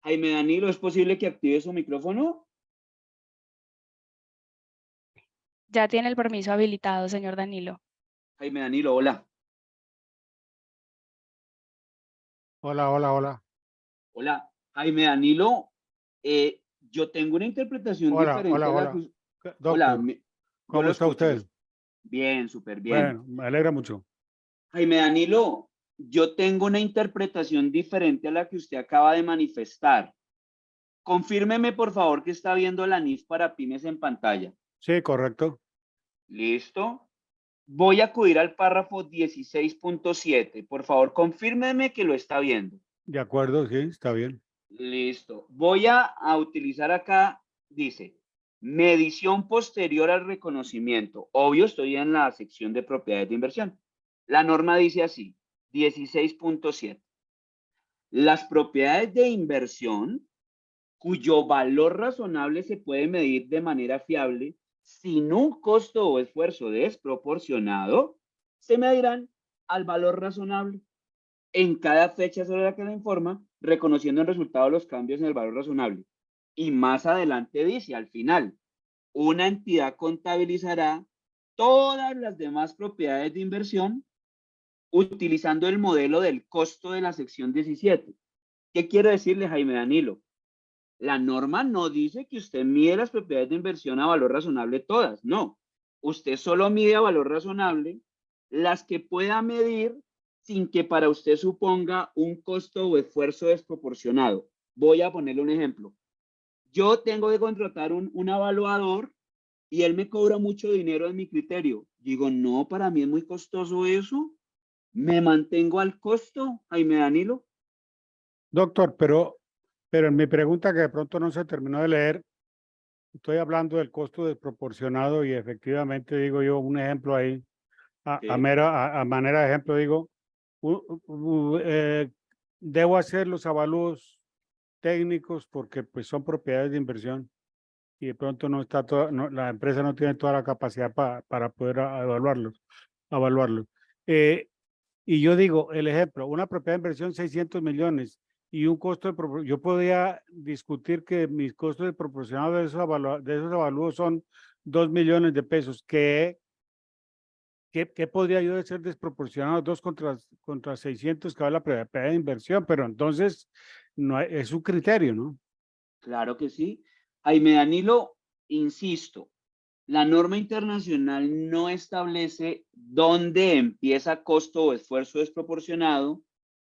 Jaime Danilo, ¿es posible que active su micrófono? Ya tiene el permiso habilitado, señor Danilo. Jaime Danilo, hola. Hola, hola, hola. Hola. Jaime Danilo, yo tengo una interpretación Hola, diferente hola, a la hola. que... Hola, Doctor, yo ¿cómo lo está escucho. usted? Bien, súper bien. Bueno, me alegra mucho. Jaime Danilo, yo tengo una interpretación diferente a la que usted acaba de manifestar. Confírmeme, por favor, que está viendo la NIF para pymes en pantalla. Sí, correcto. ¿Listo? Voy a acudir al párrafo 16.7. Por favor, confírmeme que lo está viendo. De acuerdo, sí, está bien. Listo. Voy a utilizar acá, dice, medición posterior al reconocimiento. Obvio, estoy en la sección de propiedades de inversión. La norma dice así, 16.7. Las propiedades de inversión cuyo valor razonable se puede medir de manera fiable sin un costo o esfuerzo desproporcionado, se medirán al valor razonable en cada fecha sobre la que la informa, reconociendo en resultado los cambios en el valor razonable. Y más adelante dice, al final, una entidad contabilizará todas las demás propiedades de inversión utilizando el modelo del costo de la sección 17. ¿Qué quiere decirle, Jaime Danilo? La norma no dice que usted mide las propiedades de inversión a valor razonable todas, no. Usted solo mide a valor razonable las que pueda medir sin que para usted suponga un costo o esfuerzo desproporcionado. Voy a ponerle un ejemplo. Yo tengo que contratar un evaluador y él me cobra mucho dinero en mi criterio. Digo, no, para mí es muy costoso eso. Me mantengo al costo, Jaime Danilo. Doctor, pero en mi pregunta que de pronto no se terminó de leer, estoy hablando del costo desproporcionado y efectivamente digo yo un ejemplo ahí, Sí. a manera de ejemplo digo, debo hacer los avalúos técnicos porque pues son propiedades de inversión y de pronto no está toda, la empresa no tiene toda la capacidad para poder evaluarlos. Y yo digo, el ejemplo, una propiedad de inversión 600 millones y un costo yo podría discutir que mis costos de proporcionado de esos avalúos son 2 millones de pesos. ¿Qué podría yo ser desproporcionado? 2 contra 600 que va la propiedad de inversión, pero entonces no es un criterio, ¿no? Claro que sí. Jaime Danilo, insisto, la norma internacional no establece dónde empieza costo o esfuerzo desproporcionado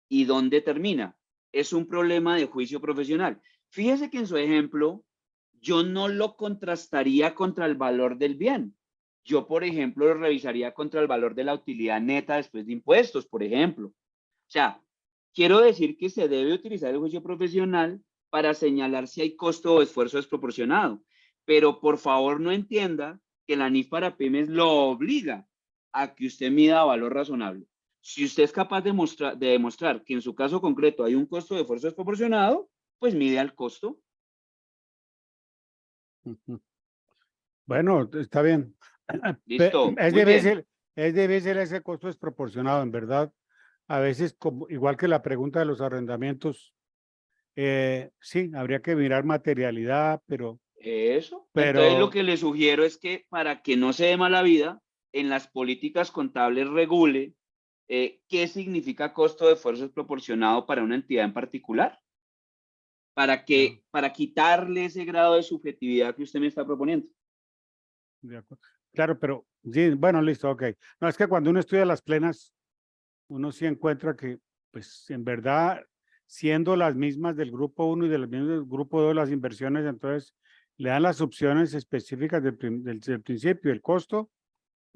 y dónde termina. Es un problema de juicio profesional. Fíjese que en su ejemplo, yo no lo contrastaría contra el valor del bien. Yo, por ejemplo, lo revisaría contra el valor de la utilidad neta después de impuestos, por ejemplo. O sea, quiero decir que se debe utilizar el juicio profesional para señalar si hay costo o esfuerzo desproporcionado. Pero por favor no entienda que la NIF para pymes lo obliga a que usted mida valor razonable. Si usted es capaz de demostrar que en su caso concreto hay un costo de esfuerzo desproporcionado, pues mide al costo. Bueno, está bien. Listo, Es muy bien. difícil, es difícil ese costo desproporcionado, en verdad. A veces, como, igual que la pregunta de los arrendamientos, sí, habría que mirar materialidad, Eso. Entonces lo pero que le sugiero es que para que no se dé mala vida, en las políticas contables regule qué significa costo de esfuerzo proporcionado para una entidad en particular, para quitarle ese grado de subjetividad que usted me está proponiendo. De acuerdo. Claro, pero sí, bueno, listo, ok. No, es que cuando uno estudia las plenas, uno sí encuentra que, pues, en verdad, siendo las mismas del grupo 1 y del mismo del grupo 2, las inversiones, entonces, le dan las opciones específicas del principio, el costo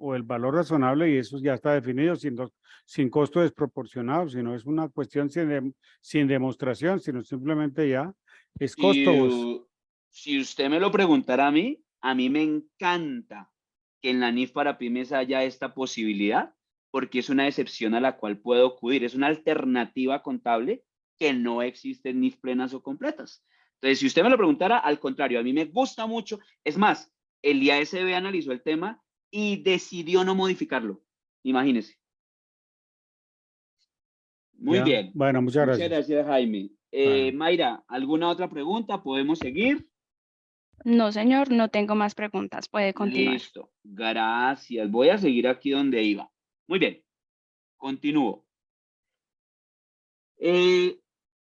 o el valor razonable, y eso ya está definido sin costo desproporcionado, sino es una cuestión sin demostración, sino simplemente ya es costo. Si usted me lo preguntara a mí me encanta que en la NIF para pymes haya esta posibilidad, porque es una excepción a la cual puedo acudir, es una alternativa contable que no existe en NIF plenas o completas. Entonces, si usted me lo preguntara, al contrario, a mí me gusta mucho. Es más, el IASB analizó el tema y decidió no modificarlo. Imagínese. Muy Ya, bien. bueno, muchas Muchas gracias. gracias, Jaime. Bueno. Mayra, ¿alguna otra pregunta? ¿Podemos seguir? No, señor, no tengo más preguntas. Puede continuar. Listo. Gracias. Voy a seguir aquí donde iba. Muy bien. Continúo.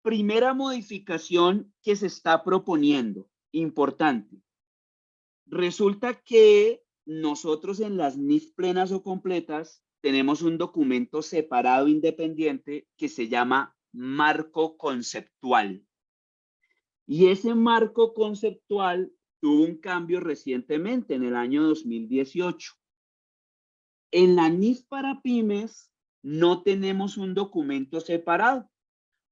Primera modificación que se está proponiendo. Importante. Resulta que nosotros en las NIF plenas o completas tenemos un documento separado independiente que se llama marco conceptual. Y ese marco conceptual tuvo un cambio recientemente en el año 2018. En la NIF para pymes no tenemos un documento separado,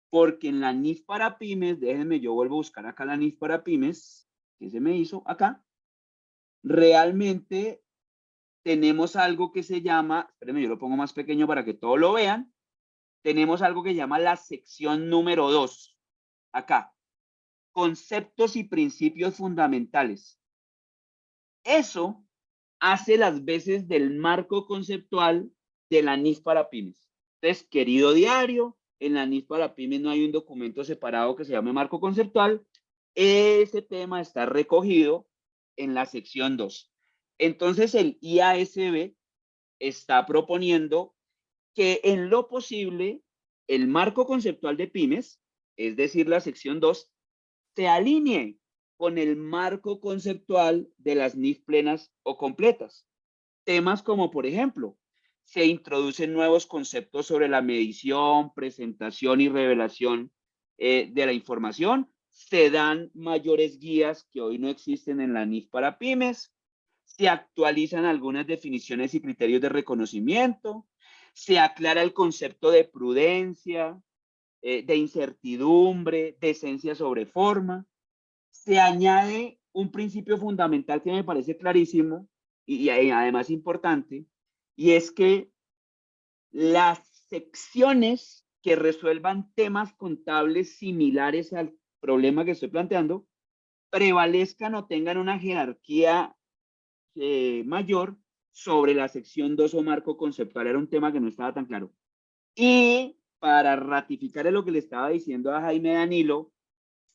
porque en la NIF para pymes, déjenme, yo vuelvo a buscar acá la NIF para pymes, que se me hizo acá, realmente tenemos algo que se llama, espérenme, yo lo pongo más pequeño para que todos lo vean, tenemos algo que se llama la sección número 2, acá, conceptos y principios fundamentales. Eso hace las veces del marco conceptual de la NIF para pymes. Entonces, querido diario, en la NIF para pymes no hay un documento separado que se llame marco conceptual. Ese tema está recogido en la sección 2. Entonces, el IASB está proponiendo que en lo posible el marco conceptual de pymes, es decir, la sección 2, se alinee con el marco conceptual de las NIF plenas o completas. Temas como, por ejemplo, se introducen nuevos conceptos sobre la medición, presentación y revelación de la información, se dan mayores guías que hoy no existen en la NIF para pymes, se actualizan algunas definiciones y criterios de reconocimiento, se aclara el concepto de prudencia, de incertidumbre, de esencia sobre forma, se añade un principio fundamental que me parece clarísimo y además importante, y es que las secciones que resuelvan temas contables similares al problema que estoy planteando prevalezcan o tengan una jerarquía mayor sobre la sección 2 o marco conceptual. Era un tema que no estaba tan claro. Y para ratificar lo que le estaba diciendo a Jaime Danilo,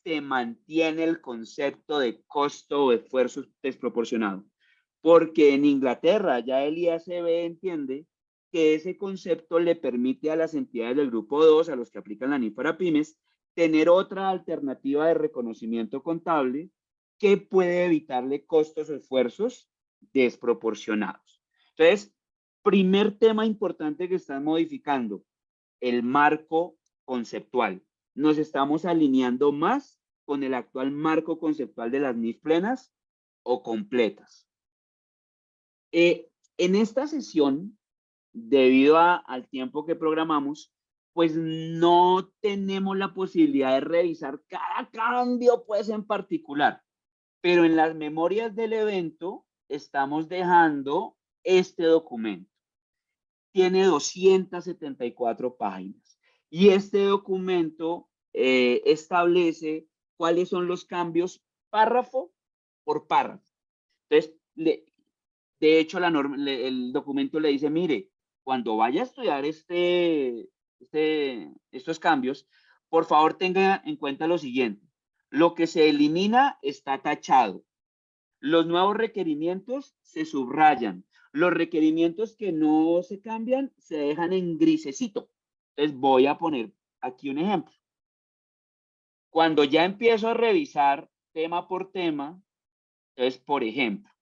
se mantiene el concepto de costo o esfuerzo desproporcionado. Porque en Inglaterra ya el IASB entiende que ese concepto le permite a las entidades del grupo 2, a los que aplican la NIF para pymes, tener otra alternativa de reconocimiento contable que puede evitarle costos o esfuerzos desproporcionados. Entonces, primer tema importante que están modificando, el marco conceptual. Nos estamos alineando más con el actual marco conceptual de las NIF plenas o completas. En esta sesión, debido al tiempo que programamos, pues no tenemos la posibilidad de revisar cada cambio pues en particular, pero en las memorias del evento estamos dejando este documento. Tiene 274 páginas y este documento establece cuáles son los cambios párrafo por párrafo. Entonces, de hecho, el documento le dice, mire, cuando vaya a estudiar estos cambios, por favor tenga en cuenta lo siguiente. Lo que se elimina está tachado. Los nuevos requerimientos se subrayan. Los requerimientos que no se cambian se dejan en grisecito. Entonces voy a poner aquí un ejemplo. Cuando ya empiezo a revisar tema por tema, entonces, por ejemplo,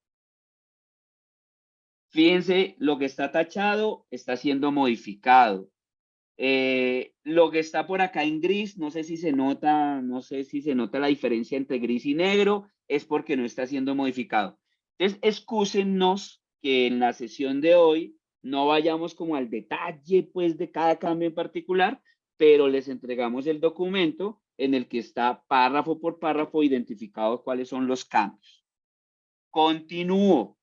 fíjense, lo que está tachado está siendo modificado. Lo que está por acá en gris, no sé si se nota la diferencia entre gris y negro, es porque no está siendo modificado. Entonces, excúsennos que en la sesión de hoy no vayamos como al detalle, pues, de cada cambio en particular, pero les entregamos el documento en el que está párrafo por párrafo identificado cuáles son los cambios. Continúo.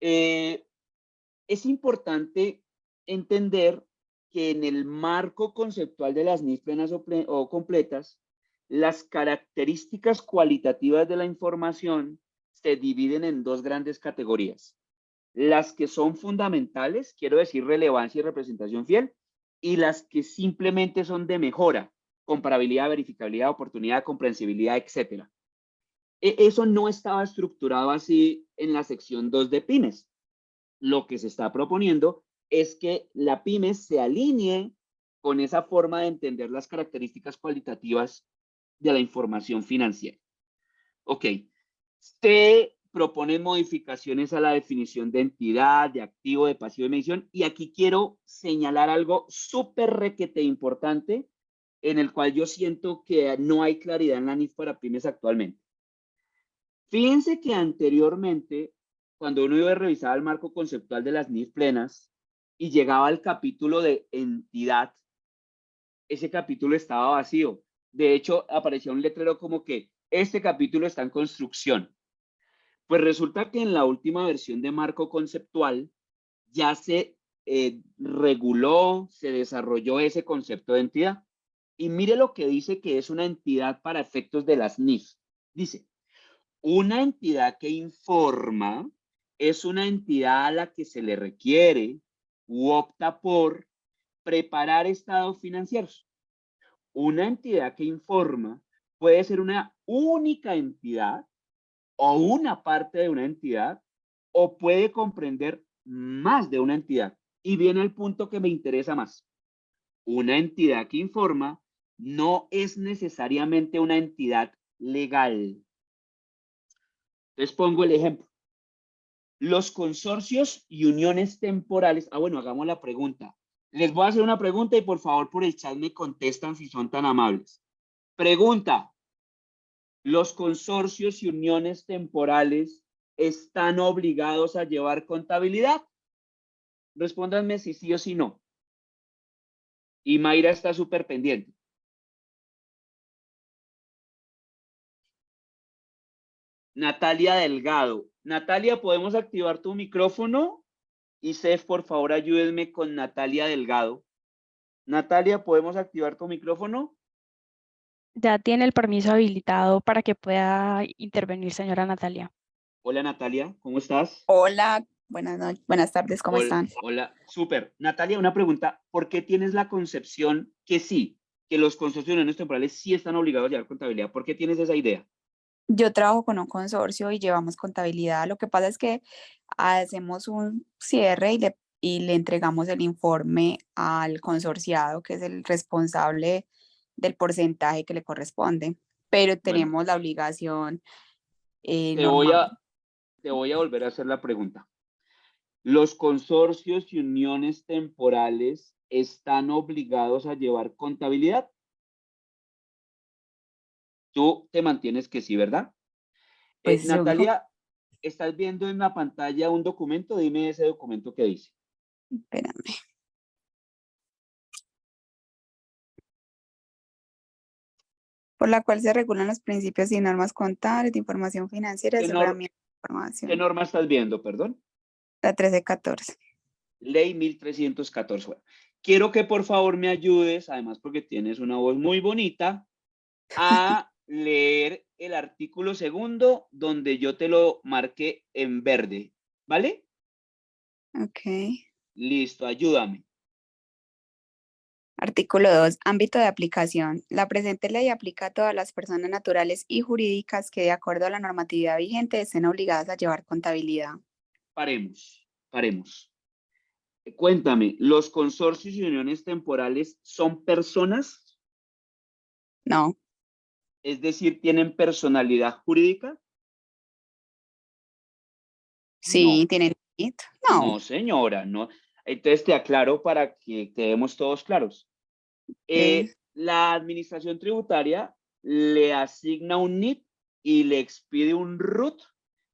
Es importante entender que en el marco conceptual de las NIF plenas o completas, las características cualitativas de la información se dividen en dos grandes categorías. Las que son fundamentales, quiero decir relevancia y representación fiel, y las que simplemente son de mejora, comparabilidad, verificabilidad, oportunidad, comprensibilidad, etc. Eso no estaba estructurado así en la sección 2 de pymes. Lo que se está proponiendo es que la pyme se alinee con esa forma de entender las características cualitativas de la información financiera. Ok, se proponen modificaciones a la definición de entidad, de activo, de pasivo de medición, y aquí quiero señalar algo súper requete importante en el cual yo siento que no hay claridad en la NIF para pymes actualmente. Fíjense que anteriormente, cuando uno iba a revisar el marco conceptual de las NIF plenas y llegaba al capítulo de entidad, ese capítulo estaba vacío. De hecho, aparecía un letrero como que este capítulo está en construcción. Pues resulta que en la última versión de marco conceptual ya se reguló, se desarrolló ese concepto de entidad. Y mire lo que dice que es una entidad para efectos de las NIF. Dice, una entidad que informa es una entidad a la que se le requiere u opta por preparar estados financieros. Una entidad que informa puede ser una única entidad o una parte de una entidad o puede comprender más de una entidad. Y viene el punto que me interesa más. Una entidad que informa no es necesariamente una entidad legal. Les pongo el ejemplo. Los consorcios y uniones temporales. Bueno, hagamos la pregunta. Les voy a hacer una pregunta y por favor por el chat me contestan si son tan amables. Pregunta. ¿Los consorcios y uniones temporales están obligados a llevar contabilidad? Respóndanme si sí o si no. Y Mayra está súper pendiente. Natalia Delgado. Natalia, ¿podemos activar tu micrófono? Y Sef, por favor, ayúdenme con Natalia Delgado. Natalia, ¿podemos activar tu micrófono? Ya tiene el permiso habilitado para que pueda intervenir, señora Natalia. Hola, Natalia, ¿cómo estás? Hola, buenas tardes, ¿cómo están? Hola, súper. Natalia, una pregunta. ¿Por qué tienes la concepción que sí, que los consorcios de uniones temporales sí están obligados a llevar contabilidad? ¿Por qué tienes esa idea? Yo trabajo con un consorcio y llevamos contabilidad. Lo que pasa es que hacemos un cierre y le entregamos el informe al consorciado, que es el responsable del porcentaje que le corresponde, pero Bueno, tenemos la obligación te voy normal. a volver a hacer la pregunta. ¿Los consorcios y uniones temporales están obligados a llevar contabilidad? Tú te mantienes que sí, ¿verdad? Pues yo, Natalia, ¿estás viendo en la pantalla un documento? Dime ese documento que dice. espérame. Por la cual se regulan los principios y normas contables de información financiera y ¿Qué, aseguramiento de qué información. norma estás viendo, perdón? La 1314. Ley 1314. Bueno, quiero que por favor me ayudes, además porque tienes una voz muy bonita, a leer el artículo segundo donde yo te lo marqué en verde, ¿vale? Ok. Listo, ayúdame. Artículo 2. Ámbito de aplicación. La presente ley aplica a todas las personas naturales y jurídicas que, de acuerdo a la normatividad vigente, estén obligadas a llevar contabilidad. paremos. Cuéntame, ¿los consorcios y uniones temporales son personas? No, Es decir, ¿tienen personalidad jurídica? sí, No, tienen NIT. No, no, señora, no. Entonces te aclaro para que quedemos todos claros. La administración tributaria le asigna un NIT y le expide un RUT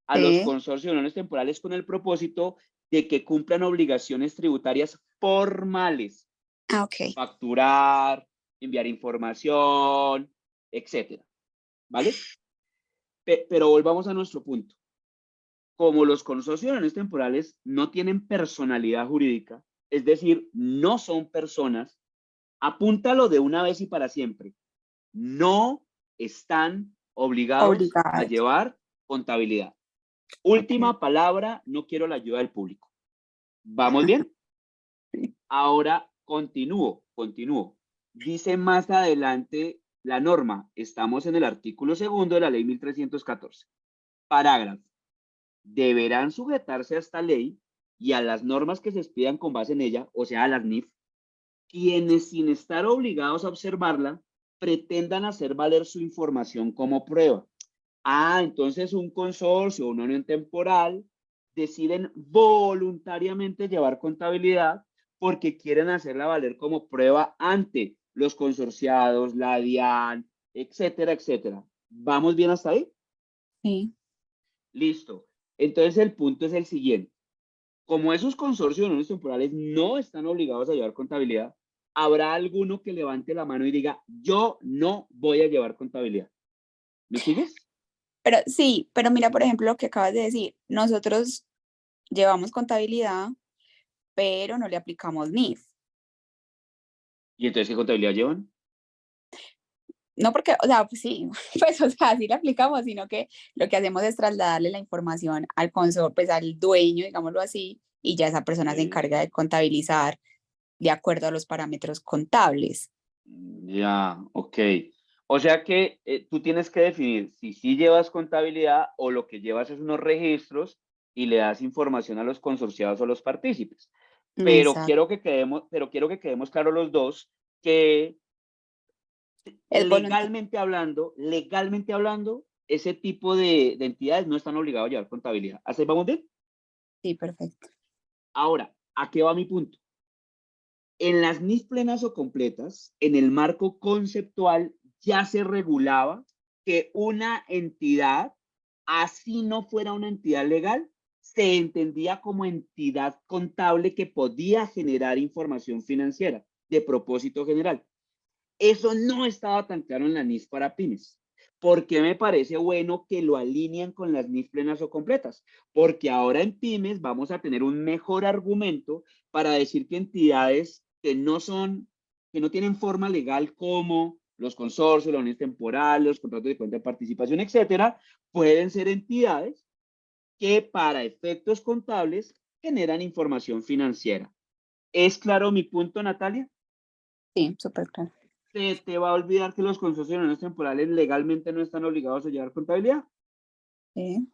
a los sí. consorcios y uniones temporales con el propósito de que cumplan obligaciones tributarias formales, Ah, ok. facturar, enviar información, etcétera, ¿vale? Pero volvamos a nuestro punto. Como los consorcios y uniones temporales no tienen personalidad jurídica, es decir, no son personas, apúntalo de una vez y para siempre. No están obligados a Obligados. llevar contabilidad. Última palabra, no quiero la ayuda del público. ¿Vamos bien? Sí. Ahora continúo. Dice más adelante la norma. Estamos en el artículo 2 de la ley 1314. Parágrafo. Deberán sujetarse a esta ley y a las normas que se expidan con base en ella, o sea, a las NIF, quienes sin estar obligados a observarla, pretendan hacer valer su información como prueba. Entonces un consorcio o una unión temporal deciden voluntariamente llevar contabilidad porque quieren hacerla valer como prueba ante los consorciados, la DIAN, etcétera, etcétera. ¿Vamos bien hasta ahí? Sí. Listo. Entonces el punto es el siguiente. Como esos consorcios de uniones temporales no están obligados a llevar contabilidad, habrá alguno que levante la mano y diga, yo no voy a llevar contabilidad. ¿Me sigues? Pero sí, pero mira, por ejemplo, lo que acabas de decir, nosotros llevamos contabilidad, pero no le aplicamos NIF. ¿Y entonces qué contabilidad llevan? No porque, o sea, pues sí, pues, o sea, sí le aplicamos, sino que lo que hacemos es trasladarle la información al pues al dueño, digámoslo así, y ya esa persona se encarga de contabilizar de acuerdo a los parámetros contables. Ya, ok. O sea que tú tienes que definir si sí llevas contabilidad o lo que llevas es unos registros y le das información a los consorciados o los partícipes. Pero Exacto. quiero que quedemos claros los dos que Es voluntario. legalmente hablando, ese tipo de entidades no están obligados a llevar contabilidad. ¿Hasta ahí vamos bien? Sí, perfecto. Ahora, ¿a qué va mi punto? En las NIF plenas o completas, en el marco conceptual, ya se regulaba que una entidad, así no fuera una entidad legal, se entendía como entidad contable que podía generar información financiera de propósito general. Eso no estaba tan claro en la NIF para pymes. ¿Por qué me parece bueno que lo alinean con las NIF plenas o completas? Porque ahora en pymes vamos a tener un mejor argumento para decir que entidades que no tienen forma legal como los consorcios, las uniones temporales, los contratos de cuenta de participación, etcétera, pueden ser entidades que para efectos contables generan información financiera. ¿Es claro mi punto, Natalia? Sí, súper claro. ¿Se te va a olvidar que los consorcios de uniones temporales legalmente no están obligados a llevar contabilidad? Sí,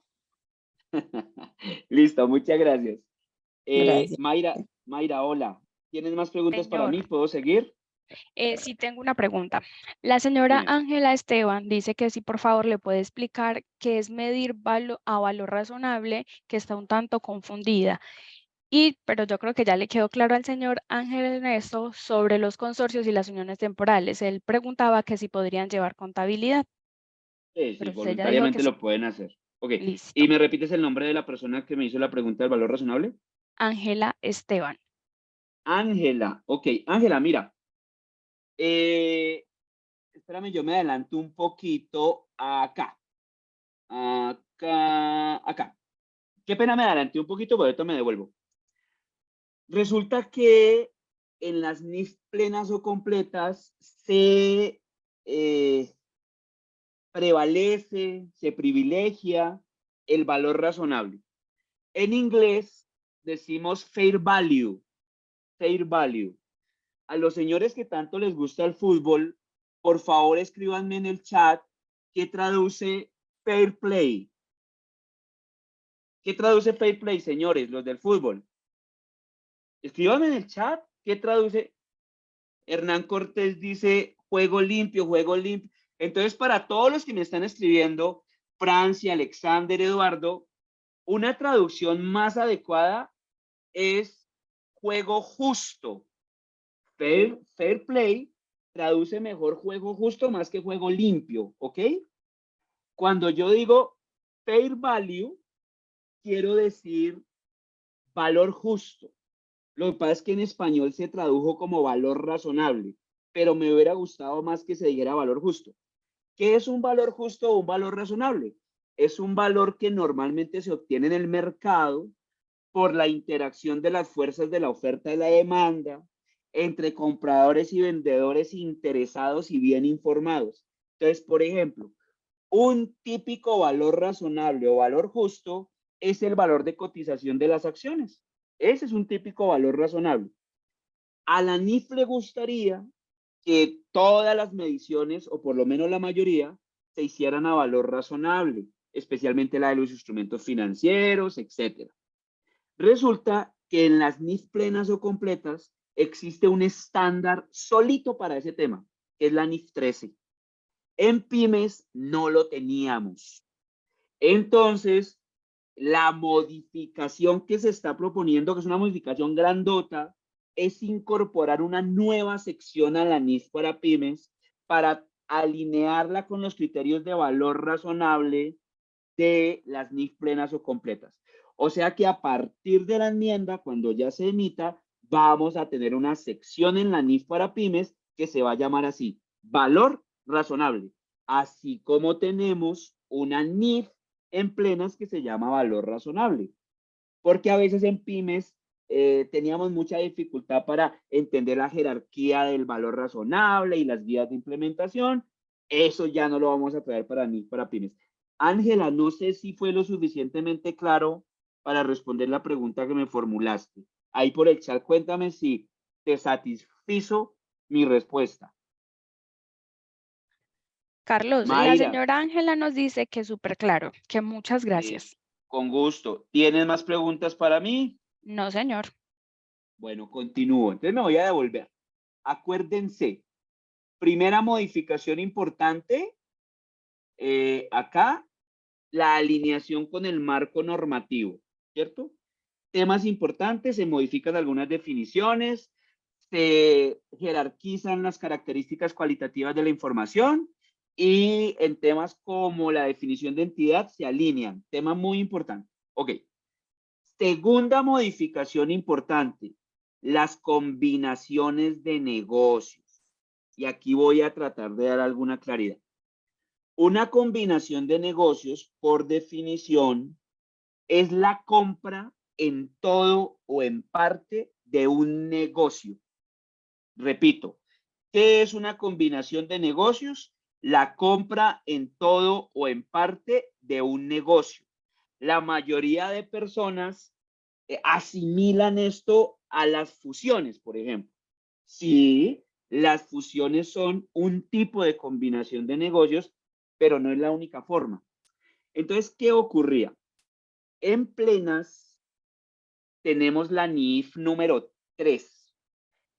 Listo, muchas gracias. gracias. Mayra, hola. ¿Tienes más preguntas para Señor, mí? ¿Puedo seguir? sí tengo una pregunta. La señora Dime. Ángela Esteban dice que sí, por favor, le puede explicar qué es medir a valor razonable, que está un tanto confundida. Pero yo creo que ya le quedó claro al señor Ángel Ernesto sobre los consorcios y las uniones temporales. Él preguntaba que si podrían llevar contabilidad, Sí, pero usted ya dijo que voluntariamente sí. lo pueden hacer. Ok. Listo. ¿Y me repites el nombre de la persona que me hizo la pregunta del valor razonable? Ángela Esteban. Ángela. Ok, Ángela, mira. Espérame, yo me adelanto un poquito acá. Acá. Qué pena me adelanté un poquito, pero esto me devuelvo. Resulta que en las NIF plenas o completas se prevalece, se privilegia el valor razonable. En inglés decimos fair value, fair value. A los señores que tanto les gusta el fútbol, por favor escríbanme en el chat qué traduce fair play. ¿Qué traduce fair play, señores, los del fútbol? Escríbanme en el chat, ¿qué traduce? Hernán Cortés dice juego limpio, juego limpio. Entonces, para todos los que me están escribiendo, Francia, Alexander, Eduardo, una traducción más adecuada es juego justo. Fair play traduce mejor juego justo más que juego limpio, ¿ok? Cuando yo digo fair value, quiero decir valor justo. Lo que pasa es que en español se tradujo como valor razonable, pero me hubiera gustado más que se dijera valor justo. ¿Qué es un valor justo o un valor razonable? Es un valor que normalmente se obtiene en el mercado por la interacción de las fuerzas de la oferta y la demanda entre compradores y vendedores interesados y bien informados. Entonces, por ejemplo, un típico valor razonable o valor justo es el valor de cotización de las acciones. Ese es un típico valor razonable. A la NIF le gustaría que todas las mediciones, o por lo menos la mayoría, se hicieran a valor razonable, especialmente la de los instrumentos financieros, etc. Resulta que en las NIF plenas o completas existe un estándar solito para ese tema, que es la NIF 13. En pymes no lo teníamos. Entonces, la modificación que se está proponiendo, que es una modificación grandota, es incorporar una nueva sección a la NIF para pymes para alinearla con los criterios de valor razonable de las NIF plenas o completas. O sea que a partir de la enmienda, cuando ya se emita, vamos a tener una sección en la NIF para pymes que se va a llamar así, valor razonable, así como tenemos una NIF en plenas que se llama valor razonable, porque a veces en pymes teníamos mucha dificultad para entender la jerarquía del valor razonable y las vías de implementación. Eso ya no lo vamos a traer para NIF para pymes. Ángela, no sé si fue lo suficientemente claro para responder la pregunta que me formulaste. Ahí por el chat, cuéntame si te satisfizo mi respuesta. Carlos, la Mayra, señora Ángela nos dice que súper claro, que muchas gracias. con gusto. ¿Tienes más preguntas para mí? No, señor. Bueno, continúo. Entonces me voy a devolver. Acuérdense, primera modificación importante, acá, la alineación con el marco normativo, ¿cierto? Temas importantes, se modifican algunas definiciones, se jerarquizan las características cualitativas de la información y en temas como la definición de entidad se alinean. Tema muy importante. Ok. Segunda modificación importante, las combinaciones de negocios. Y aquí voy a tratar de dar alguna claridad. Una combinación de negocios, por definición, es la compra en todo o en parte de un negocio. Repito, ¿qué es una combinación de negocios? La compra en todo o en parte de un negocio. La mayoría de personas asimilan esto a las fusiones, por ejemplo. Sí, las fusiones son un tipo de combinación de negocios, pero no es la única forma. Entonces, ¿qué ocurría? En plenas tenemos la NIF número 3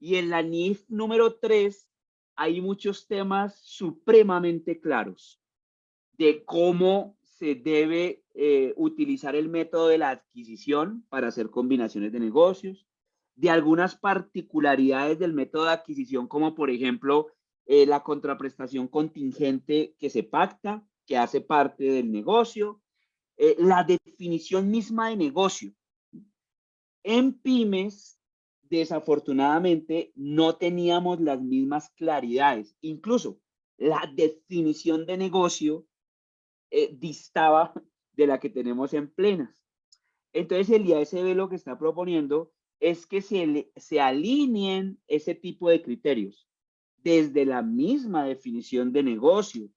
y en la NIF número 3 hay muchos temas supremamente claros de cómo se debe utilizar el método de la adquisición para hacer combinaciones de negocios, de algunas particularidades del método de adquisición, como por ejemplo la contraprestación contingente que se pacta, que hace parte del negocio, la definición misma de negocio. En pymes, desafortunadamente, no teníamos las mismas claridades. Incluso la definición de negocio distaba de la que tenemos en plenas. Entonces el IASB lo que está proponiendo es que se alineen ese tipo de criterios desde la misma definición de negocio,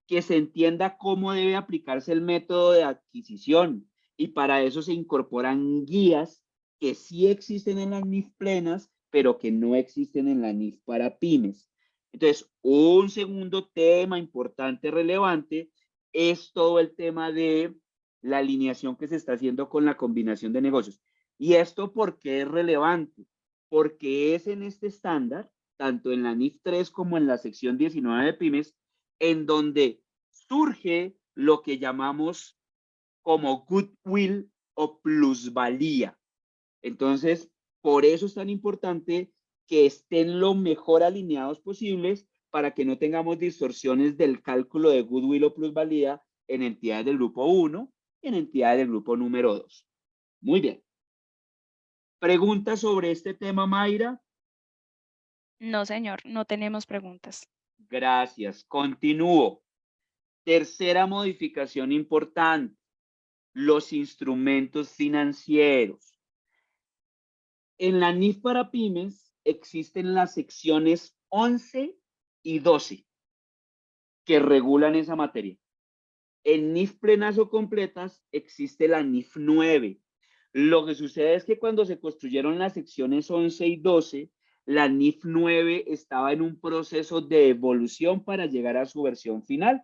que se entienda cómo debe aplicarse el método de adquisición y para eso se incorporan guías que sí existen en las NIF plenas, pero que no existen en la NIF para pymes. Entonces, un segundo tema importante, relevante, es todo el tema de la alineación que se está haciendo con la combinación de negocios. ¿Y esto por qué es relevante? Porque es en este estándar, tanto en la NIF 3 como en la sección 19 de pymes, en donde surge lo que llamamos como goodwill o plusvalía. Entonces, por eso es tan importante que estén lo mejor alineados posibles para que no tengamos distorsiones del cálculo de goodwill o plusvalía en entidades del grupo 1 y en entidades del grupo número 2. Muy bien. ¿Preguntas sobre este tema, Mayra? No, señor, no tenemos preguntas. Gracias. Continúo. Tercera modificación importante. Los instrumentos financieros. En la NIF para pymes existen las secciones 11 y 12 que regulan esa materia. En NIF plenas o completas existe la NIF 9. Lo que sucede es que cuando se construyeron las secciones 11 y 12, la NIF 9 estaba en un proceso de evolución para llegar a su versión final.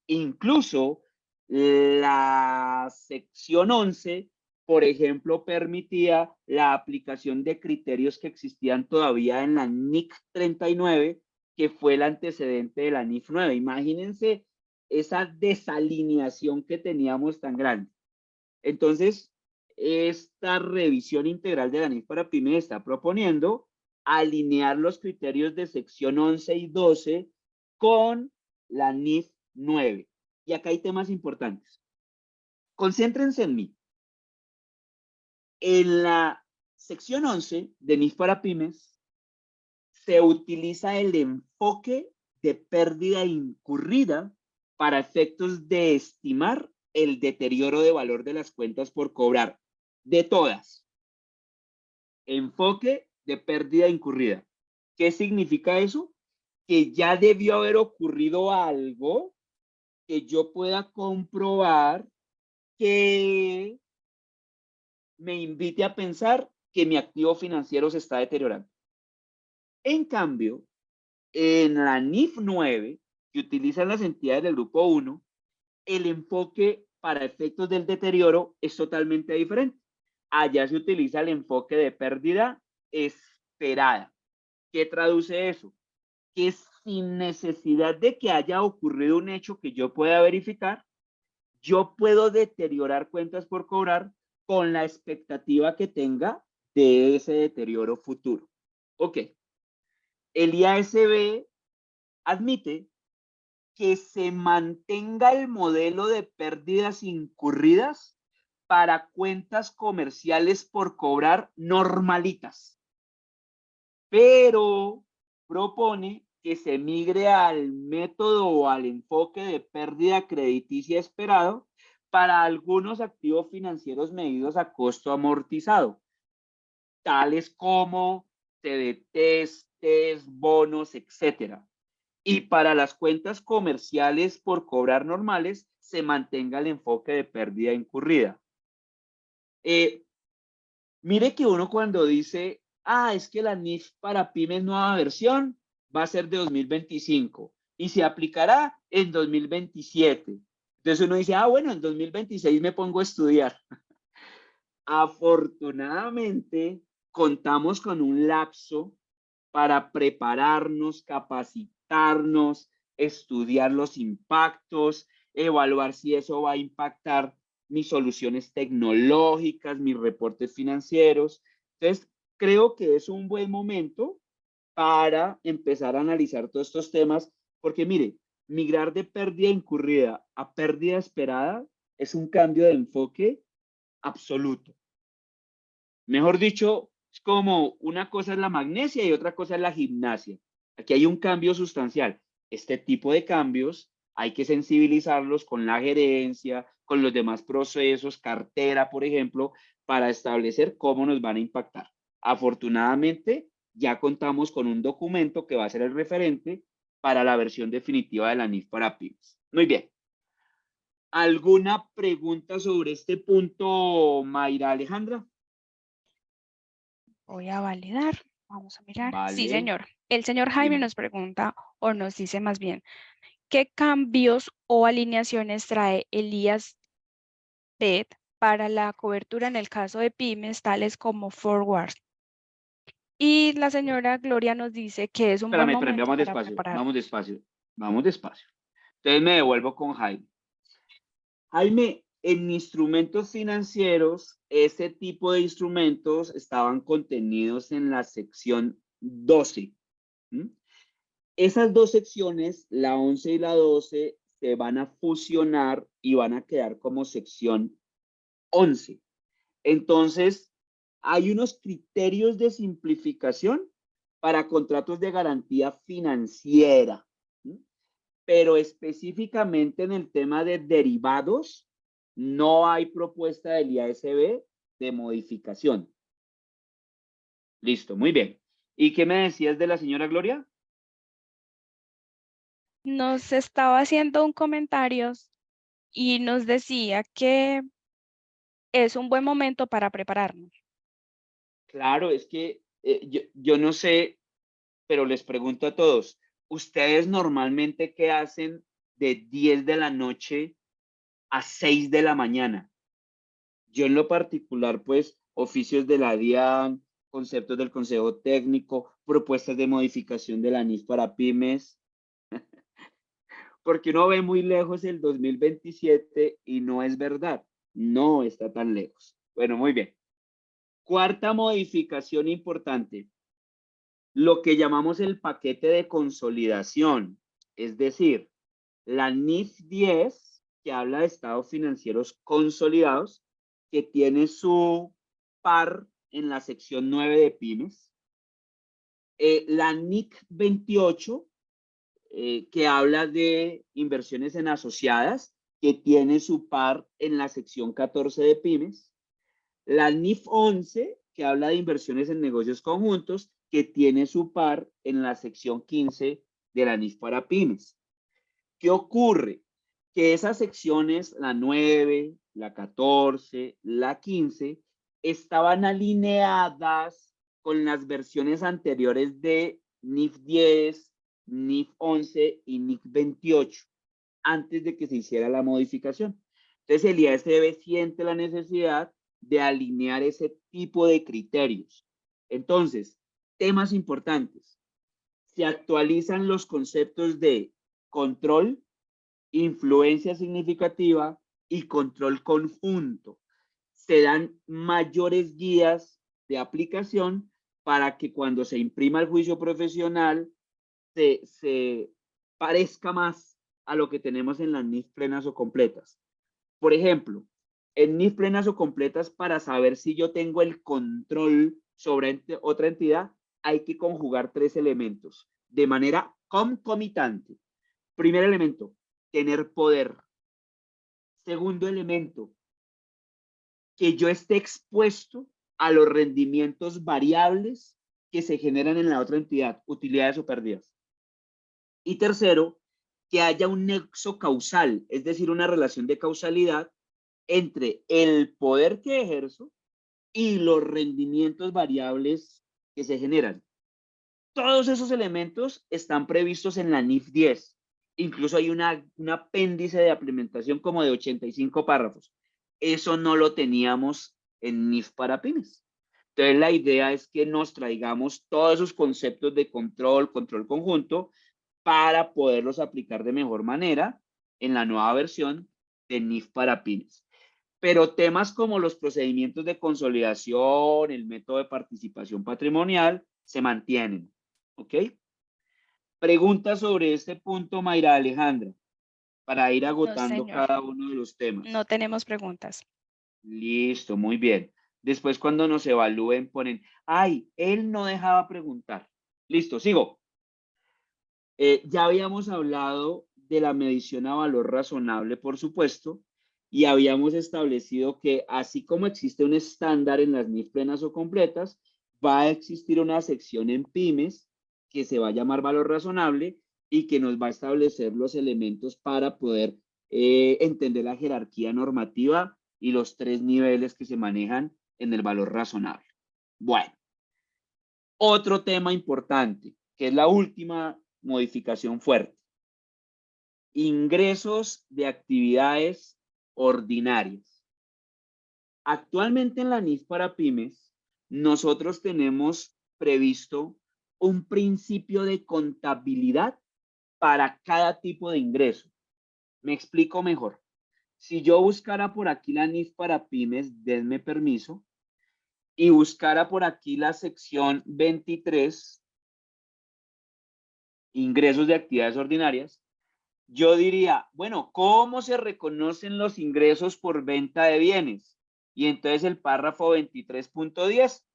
Incluso la sección 11, por ejemplo, permitía la aplicación de criterios que existían todavía en la NIC 39, que fue el antecedente de la NIF 9. Imagínense esa desalineación que teníamos tan grande. Entonces, esta revisión integral de la NIF para pymes está proponiendo alinear los criterios de sección 11 y 12 con la NIF 9. Y acá hay temas importantes. Concéntrense en mí. En la sección 11 de NIF para pymes se utiliza el enfoque de pérdida incurrida para efectos de estimar el deterioro de valor de las cuentas por cobrar, de todas. Enfoque de pérdida incurrida. ¿Qué significa eso? Que ya debió haber ocurrido algo que yo pueda comprobar que me invite a pensar que mi activo financiero se está deteriorando. En cambio, en la NIF 9, que utilizan las entidades del grupo 1, el enfoque para efectos del deterioro es totalmente diferente. Allá se utiliza el enfoque de pérdida esperada. ¿Qué traduce eso? Que sin necesidad de que haya ocurrido un hecho que yo pueda verificar, yo puedo deteriorar cuentas por cobrar con la expectativa que tenga de ese deterioro futuro. Ok. El IASB admite que se mantenga el modelo de pérdidas incurridas para cuentas comerciales por cobrar normalitas, pero propone que se migre al método o al enfoque de pérdida crediticia esperado para algunos activos financieros medidos a costo amortizado, tales como CDTs, bonos, etcétera. Y para las cuentas comerciales por cobrar normales, se mantenga el enfoque de pérdida incurrida. Mire que uno cuando dice, es que la NIF para pymes nueva versión va a ser de 2025 y se aplicará en 2027. Entonces uno dice, bueno, en 2026 me pongo a estudiar. Afortunadamente, contamos con un lapso para prepararnos, capacitarnos, estudiar los impactos, evaluar si eso va a impactar mis soluciones tecnológicas, mis reportes financieros. Entonces, creo que es un buen momento para empezar a analizar todos estos temas, porque mire, migrar de pérdida incurrida a pérdida esperada es un cambio de enfoque absoluto. Mejor dicho, es como una cosa es la magnesia y otra cosa es la gimnasia. Aquí hay un cambio sustancial. Este tipo de cambios hay que sensibilizarlos con la gerencia, con los demás procesos, cartera, por ejemplo, para establecer cómo nos van a impactar. Afortunadamente, ya contamos con un documento que va a ser el referente para la versión definitiva de la NIF para pymes. Muy bien. ¿Alguna pregunta sobre este punto, Mayra Alejandra? Voy a validar. Vamos a mirar. Sí, Vale. señor. El señor Jaime Dime. nos pregunta o nos dice más bien, ¿qué cambios o alineaciones trae el IAS PET para la cobertura en el caso de pymes, tales como Forward. Y la señora Gloria nos dice que es un buen Espérame, momento vamos para despacio, preparar. vamos despacio, vamos despacio. Entonces me devuelvo con Jaime. Jaime, en instrumentos financieros, ese tipo de instrumentos estaban contenidos en la sección 12. ¿Mm? Esas dos secciones, la 11 y la 12, se van a fusionar y van a quedar como sección 11. Entonces, hay unos criterios de simplificación para contratos de garantía financiera, ¿sí? Pero específicamente en el tema de derivados, no hay propuesta del IASB de modificación. Listo, muy bien. ¿Y qué me decías de la señora Gloria? Nos estaba haciendo un comentario y nos decía que es un buen momento para prepararnos. Claro, es que yo no sé, pero les pregunto a todos, ¿ustedes normalmente qué hacen de 10 de la noche a 6 de la mañana? Yo en lo particular, pues, oficios de la DIAN, conceptos del Consejo Técnico, propuestas de modificación de la NIF para pymes, porque uno ve muy lejos el 2027 y no es verdad, no está tan lejos. Bueno, muy bien. Cuarta modificación importante, lo que llamamos el paquete de consolidación, es decir, la NIF 10, que habla de estados financieros consolidados, que tiene su par en la sección 9 de pymes. La NIC 28, que habla de inversiones en asociadas, que tiene su par en la sección 14 de pymes. La NIF 11, que habla de inversiones en negocios conjuntos, que tiene su par en la sección 15 de la NIF para pymes. ¿Qué ocurre? Que esas secciones, la 9, la 14, la 15, estaban alineadas con las versiones anteriores de NIF 10, NIF 11 y NIF 28, antes de que se hiciera la modificación. Entonces el IASB siente la necesidad de alinear ese tipo de criterios. Entonces, temas importantes. Se actualizan los conceptos de control, influencia significativa y control conjunto. Se dan mayores guías de aplicación para que cuando se imprima el juicio profesional se parezca más a lo que tenemos en las NIF plenas o completas. Por ejemplo, en NIF plenas o completas, para saber si yo tengo el control sobre otra entidad, hay que conjugar 3 elementos de manera concomitante. Primer elemento, tener poder. Segundo elemento, que yo esté expuesto a los rendimientos variables que se generan en la otra entidad, utilidades o pérdidas. Y tercero, que haya un nexo causal, es decir, una relación de causalidad entre el poder que ejerzo y los rendimientos variables que se generan. Todos esos elementos están previstos en la NIF 10. Incluso hay un apéndice de implementación como de 85 párrafos. Eso no lo teníamos en NIF para pymes. Entonces la idea es que nos traigamos todos esos conceptos de control conjunto, para poderlos aplicar de mejor manera en la nueva versión de NIF para pymes. Pero temas como los procedimientos de consolidación, el método de participación patrimonial, se mantienen. ¿Ok? Pregunta sobre este punto, Mayra Alejandra, para ir No, agotando señor, cada uno de los temas. no tenemos preguntas. Listo, muy bien. Después cuando nos evalúen ponen, ay, él no dejaba preguntar. Listo, sigo. Ya habíamos hablado de la medición a valor razonable, por supuesto, y habíamos establecido que así como existe un estándar en las NIF plenas o completas, va a existir una sección en pymes que se va a llamar valor razonable y que nos va a establecer los elementos para poder entender la jerarquía normativa y los 3 niveles que se manejan en el valor razonable. Bueno, otro tema importante, que es la última modificación fuerte. Ingresos de actividades ordinarias. Actualmente en la NIF para pymes, nosotros tenemos previsto un principio de contabilidad para cada tipo de ingreso. Me explico mejor. Si yo buscara por aquí la NIF para pymes, denme permiso, y buscara por aquí la sección 23, ingresos de actividades ordinarias, yo diría, bueno, ¿cómo se reconocen los ingresos por venta de bienes? Y entonces el párrafo 23.10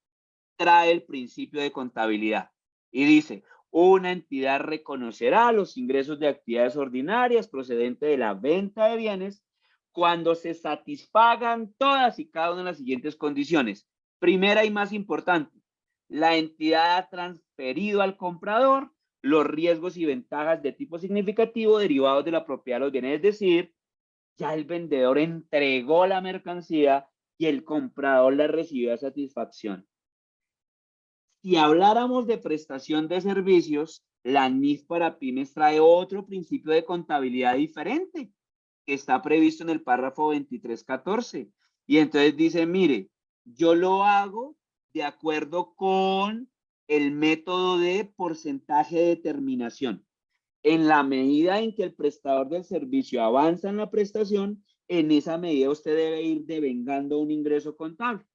trae el principio de contabilidad y dice, una entidad reconocerá los ingresos de actividades ordinarias procedentes de la venta de bienes cuando se satisfagan todas y cada una de las siguientes condiciones. Primera y más importante, la entidad ha transferido al comprador los riesgos y ventajas de tipo significativo derivados de la propiedad de los bienes, es decir, ya el vendedor entregó la mercancía y el comprador la recibió a satisfacción. Si habláramos de prestación de servicios, la NIF para pymes trae otro principio de contabilidad diferente que está previsto en el párrafo 23.14. Y entonces dice, mire, yo lo hago de acuerdo con el método de porcentaje de determinación. En la medida en que el prestador del servicio avanza en la prestación, en esa medida usted debe ir devengando un ingreso contable.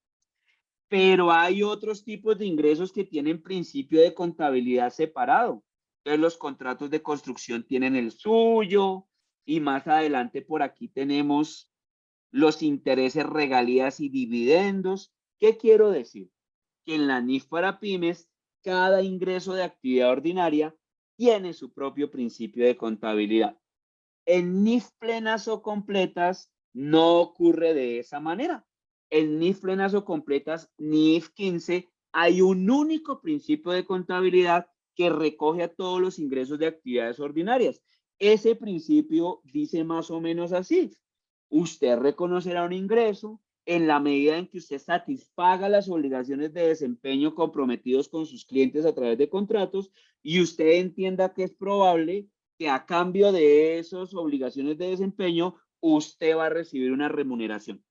Pero hay otros tipos de ingresos que tienen principio de contabilidad separado. Entonces los contratos de construcción tienen el suyo y más adelante por aquí tenemos los intereses, regalías y dividendos. ¿Qué quiero decir? Que en la NIF para pymes, cada ingreso de actividad ordinaria tiene su propio principio de contabilidad. En NIF plenas o completas no ocurre de esa manera. En NIF plenas o completas, NIF 15, hay un único principio de contabilidad que recoge a todos los ingresos de actividades ordinarias. Ese principio dice más o menos así. Usted reconocerá un ingreso en la medida en que usted satisfaga las obligaciones de desempeño comprometidos con sus clientes a través de contratos y usted entienda que es probable que a cambio de esas obligaciones de desempeño, usted va a recibir una remuneración.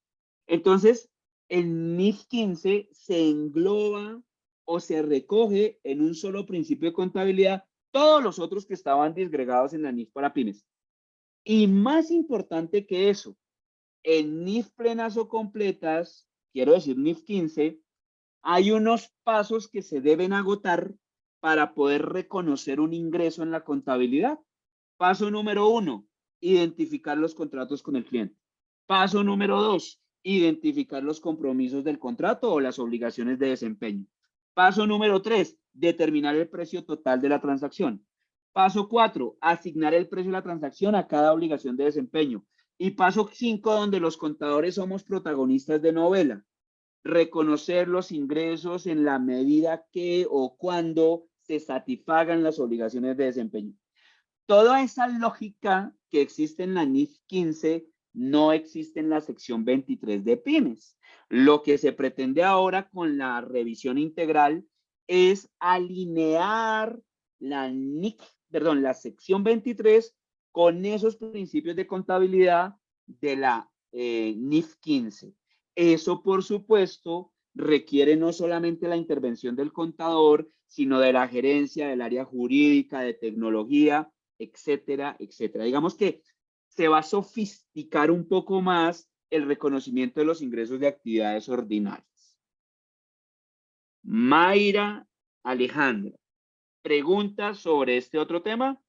Entonces, el NIF 15 se engloba o se recoge en un solo principio de contabilidad todos los otros que estaban disgregados en la NIF para pymes. Y más importante que eso, en NIF plenas o completas, quiero decir NIF 15, hay unos pasos que se deben agotar para poder reconocer un ingreso en la contabilidad. Paso número 1, identificar los contratos con el cliente. Paso número 2, identificar los compromisos del contrato o las obligaciones de desempeño. Paso número 3, determinar el precio total de la transacción. Paso 4, asignar el precio de la transacción a cada obligación de desempeño. Y paso 5, donde los contadores somos protagonistas de novela, reconocer los ingresos en la medida que o cuando se satisfagan las obligaciones de desempeño. Toda esa lógica que existe en la NIF 15 no existe en la sección 23 de pymes. Lo que se pretende ahora con la revisión integral es alinear la sección 23 con esos principios de contabilidad de la NIF 15. Eso, por supuesto, requiere no solamente la intervención del contador, sino de la gerencia, del área jurídica, de tecnología, etcétera, etcétera. Digamos que se va a sofisticar un poco más el reconocimiento de los ingresos de actividades ordinarias. Mayra Alejandra, ¿preguntas sobre este otro tema?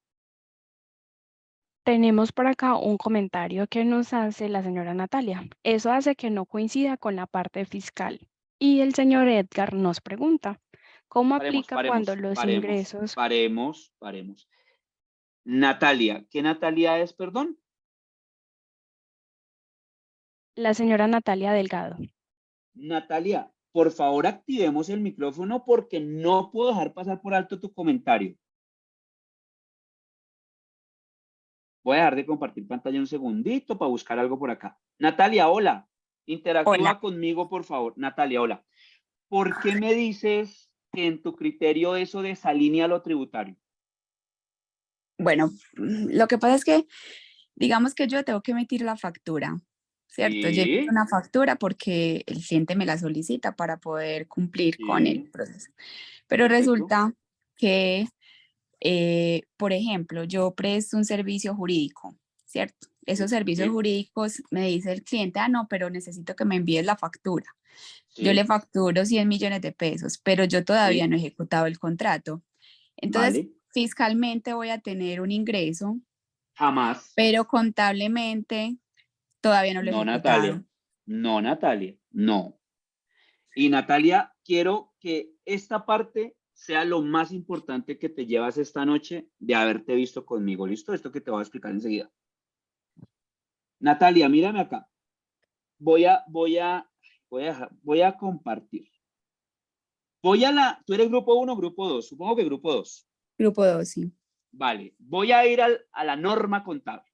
Tenemos por acá un comentario que nos hace la señora Natalia. Eso hace que no coincida con la parte fiscal. Y el señor Edgar nos pregunta, ¿cómo aplica cuando los ingresos... Paremos. Natalia, ¿qué Natalia es, perdón? La señora Natalia Delgado. Natalia, por favor activemos el micrófono porque no puedo dejar pasar por alto tu comentario. Voy a dejar de compartir pantalla un segundito para buscar algo por acá. Natalia, hola. Interactúa Hola. conmigo, por favor. Natalia, hola. ¿Por qué me dices que en tu criterio eso desalinea lo tributario? Bueno, lo que pasa es que, digamos que yo tengo que emitir la factura ¿cierto? Yo emito Sí, una factura porque el cliente me la solicita para poder cumplir con el sí, proceso. Pero perfecto. resulta que, por ejemplo, yo presto un servicio jurídico, ¿cierto? Esos servicios Sí, jurídicos me dice el cliente, ah, no, pero necesito que me envíes la factura. Yo le sí, facturo 100 millones de pesos, pero yo todavía sí, no he ejecutado el contrato. Entonces, vale. fiscalmente voy a tener un ingreso, Jamás. pero contablemente todavía no lo he No, Natalia. ejecutado. No, Natalia. No. Y Natalia, quiero que esta parte sea lo más importante que te llevas esta noche de haberte visto conmigo. ¿Listo? Esto que te voy a explicar enseguida. Natalia, mírame acá. Voy a compartir. Tú eres grupo uno, grupo 2. Supongo que grupo 2. Grupo 2, sí. Vale. Voy a ir a la norma contable.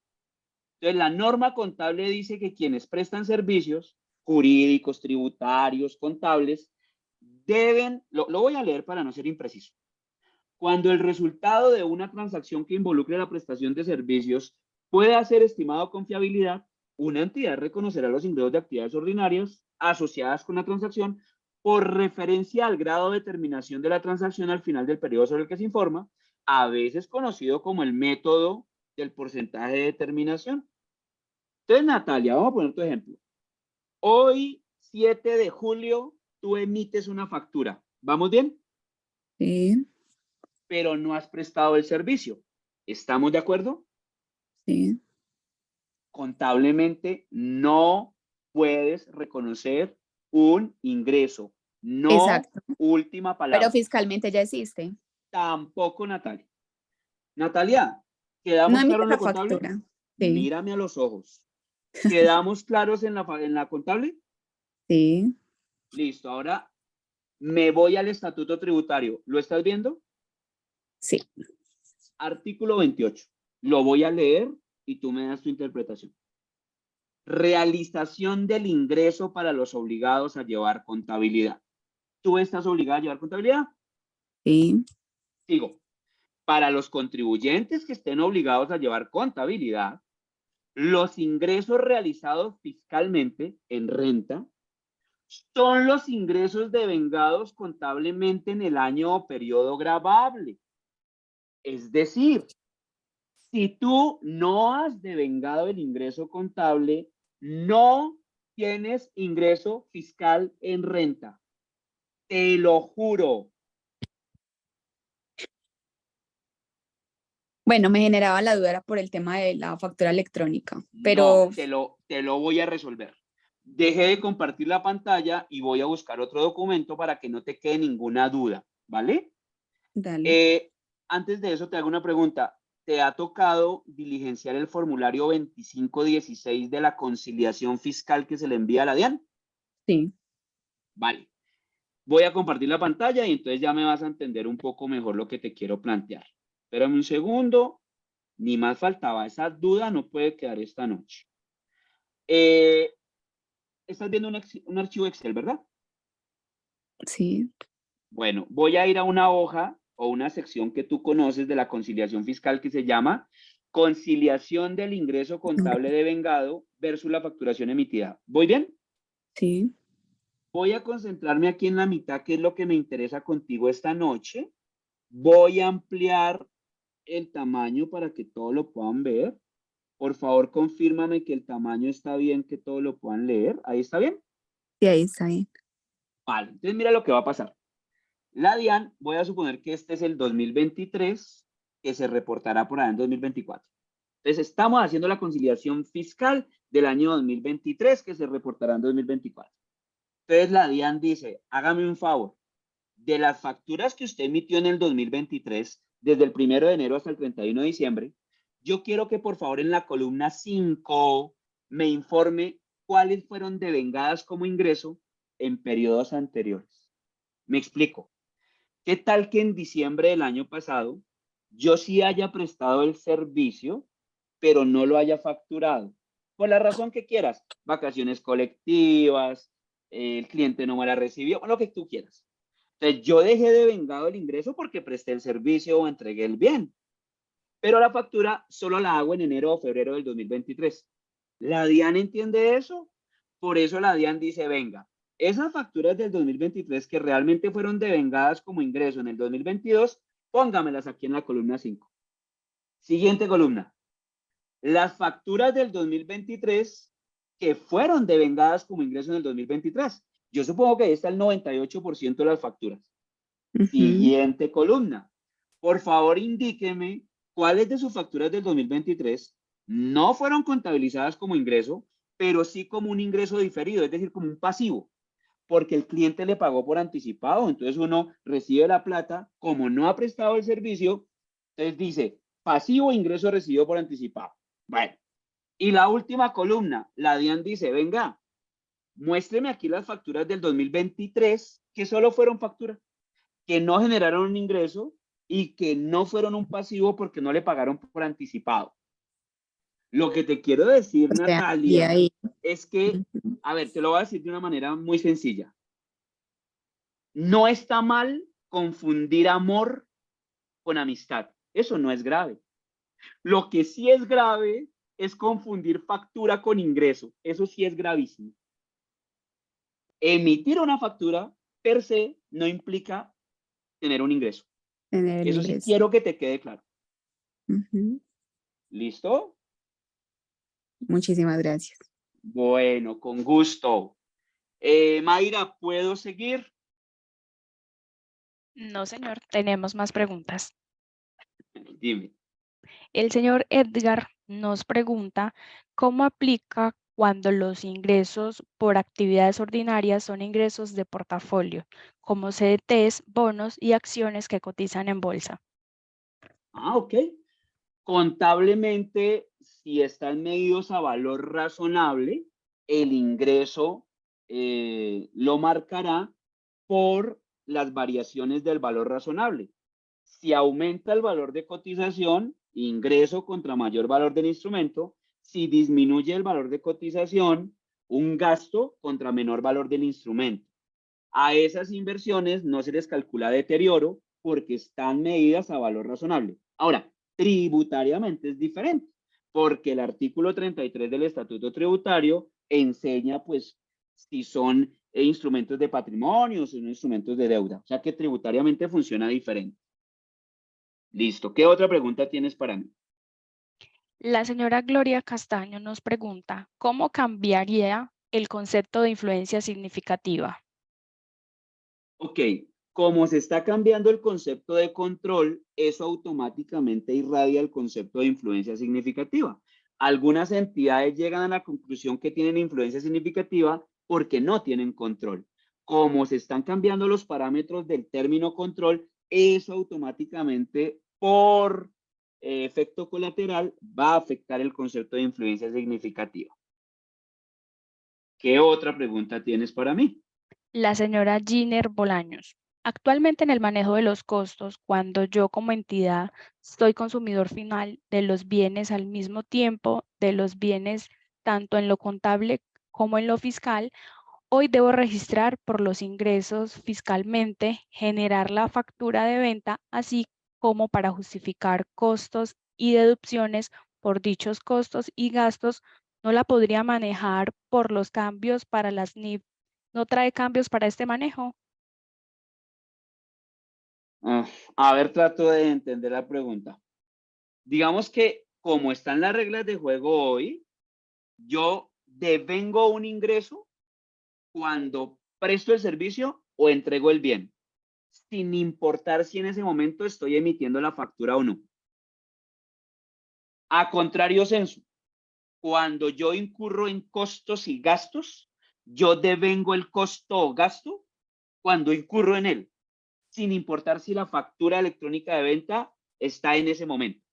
Entonces, la norma contable dice que quienes prestan servicios jurídicos, tributarios, contables, lo voy a leer para no ser impreciso. Cuando el resultado de una transacción que involucre la prestación de servicios pueda ser estimado con fiabilidad, una entidad reconocerá los ingresos de actividades ordinarias asociadas con la transacción por referencia al grado de terminación de la transacción al final del periodo sobre el que se informa, a veces conocido como el método del porcentaje de determinación. Entonces, Natalia, vamos a poner tu ejemplo. Hoy, 7 de julio, tú emites una factura. ¿Vamos bien? Sí, Pero no has prestado el servicio. ¿Estamos de acuerdo? sí, Contablemente no puedes reconocer un ingreso. No, exacto. última Pero palabra. fiscalmente ya existe. Tampoco, Natalia. Natalia, No ¿quedamos emite claros en la lo contable? factura. Sí, Mírame a los ojos. ¿Quedamos claros en la contable? sí, Listo. Ahora me voy al estatuto tributario. ¿Lo estás viendo? sí. Artículo 28. Lo voy a leer y tú me das tu interpretación. Realización del ingreso para los obligados a llevar contabilidad. ¿Tú estás obligado a llevar contabilidad? Sí, Sigo. Para los contribuyentes que estén obligados a llevar contabilidad, los ingresos realizados fiscalmente en renta son los ingresos devengados contablemente en el año o periodo gravable. Es decir, si tú no has devengado el ingreso contable, no tienes ingreso fiscal en renta. Te lo juro. bueno, me generaba la duda era por el tema de la factura electrónica, No, pero te lo voy a resolver. Deje de compartir la pantalla y voy a buscar otro documento para que no te quede ninguna duda, ¿vale? dale. Eh, Antes de eso te hago una pregunta. ¿Te ha tocado diligenciar el formulario 2516 de la conciliación fiscal que se le envía a la DIAN? Sí, Vale. Voy a compartir la pantalla y entonces ya me vas a entender un poco mejor lo que te quiero plantear. Espérame un segundo. Ni más faltaba. Esa duda no puede quedar esta noche. Eh, Estás viendo un archivo Excel, ¿verdad? sí. Bueno, voy a ir a una hoja o una sección que tú conoces de la conciliación fiscal que se llama conciliación del ingreso contable devengado versus la facturación emitida. ¿Voy bien? Sí, Voy a concentrarme aquí en la mitad, que es lo que me interesa contigo esta noche. Voy a ampliar el tamaño para que todos lo puedan ver. Por favor, confírmame que el tamaño está bien, que todos lo puedan leer. ¿Ahí está bien? sí, ahí está bien. Vale, entonces mira lo que va a pasar. La DIAN, voy a suponer que este es el 2023, que se reportará por allá en 2024. Entonces, estamos haciendo la conciliación fiscal del año 2023, que se reportará en 2024. Entonces, la DIAN dice, hágame un favor, de las facturas que usted emitió en el 2023, desde el 1 de enero hasta el 31 de diciembre, yo quiero que por favor en la columna 5 me informe cuáles fueron devengadas como ingreso en periodos anteriores. Me explico. ¿Qué tal que en diciembre del año pasado yo sí haya prestado el servicio, pero no lo haya facturado? Por la razón que quieras, vacaciones colectivas, el cliente no me la recibió, lo que tú quieras. Entonces yo dejé de vengado el ingreso porque presté el servicio o entregué el bien, pero la factura solo la hago en enero o febrero del 2023. La DIAN entiende eso, por eso la DIAN dice, venga, esas facturas del 2023 que realmente fueron devengadas como ingreso en el 2022, póngamelas aquí en la columna 5. Siguiente columna. Las facturas del 2023 que fueron devengadas como ingreso en el 2023. Yo supongo que ahí está el 98% de las facturas. Siguiente columna. Por favor, indíqueme cuáles de sus facturas del 2023 no fueron contabilizadas como ingreso, pero sí como un ingreso diferido, es decir, como un pasivo, porque el cliente le pagó por anticipado. Entonces uno recibe la plata, como no ha prestado el servicio, entonces dice pasivo ingreso recibido por anticipado. Bueno, y la última columna, la DIAN dice, venga, muéstreme aquí las facturas del 2023 que solo fueron facturas, que no generaron un ingreso y que no fueron un pasivo porque no le pagaron por anticipado. Lo que te quiero decir, O sea, y Natalia, ahí. es que, a ver, te lo voy a decir de una manera muy sencilla. No está mal confundir amor con amistad. Eso no es grave. Lo que sí es grave es confundir factura con ingreso. Eso sí es gravísimo. Emitir una factura per se no implica tener un ingreso. Tener el Eso sí ingreso. quiero que te quede claro. Ujú. ¿Listo? Muchísimas gracias. Bueno, con gusto. Mayra, ¿puedo seguir? No, señor, tenemos más preguntas. Dime. El señor Edgar nos pregunta cómo aplica cuando los ingresos por actividades ordinarias son ingresos de portafolio, como CDTs, bonos y acciones que cotizan en bolsa. Ah, ok. Contablemente, si están medidos a valor razonable, el ingreso lo marcará por las variaciones del valor razonable. Si aumenta el valor de cotización, ingreso contra mayor valor del instrumento. Si disminuye el valor de cotización, un gasto contra menor valor del instrumento. A esas inversiones no se les calcula deterioro porque están medidas a valor razonable. Ahora, tributariamente es diferente, porque el artículo 33 del Estatuto Tributario enseña, pues, si son instrumentos de patrimonio, si son instrumentos de deuda. O sea que tributariamente funciona diferente. Listo. ¿Qué otra pregunta tienes para mí? La señora Gloria Castaño nos pregunta, ¿cómo cambiaría el concepto de influencia significativa? Ok, como se está cambiando el concepto de control, eso automáticamente irradia el concepto de influencia significativa. Algunas entidades llegan a la conclusión que tienen influencia significativa porque no tienen control. Como se están cambiando los parámetros del término control, eso automáticamente, por efecto colateral, va a afectar el concepto de influencia significativa. ¿Qué otra pregunta tienes para mí? La señora Giner Bolaños. Actualmente en el manejo de los costos, cuando yo como entidad soy consumidor final de los bienes al mismo tiempo de los bienes tanto en lo contable como en lo fiscal, hoy debo registrar por los ingresos fiscalmente, generar la factura de venta, así como para justificar costos y deducciones por dichos costos y gastos, no la podría manejar por los cambios para las NIF. ¿No trae cambios para este manejo? A ver, trato de entender la pregunta. Digamos que como están las reglas de juego hoy, yo devengo un ingreso cuando presto el servicio o entrego el bien, sin importar si en ese momento estoy emitiendo la factura o no. A contrario sensu, cuando yo incurro en costos y gastos, yo devengo el costo o gasto cuando incurro en él, sin importar si la factura electrónica de venta está en ese momento.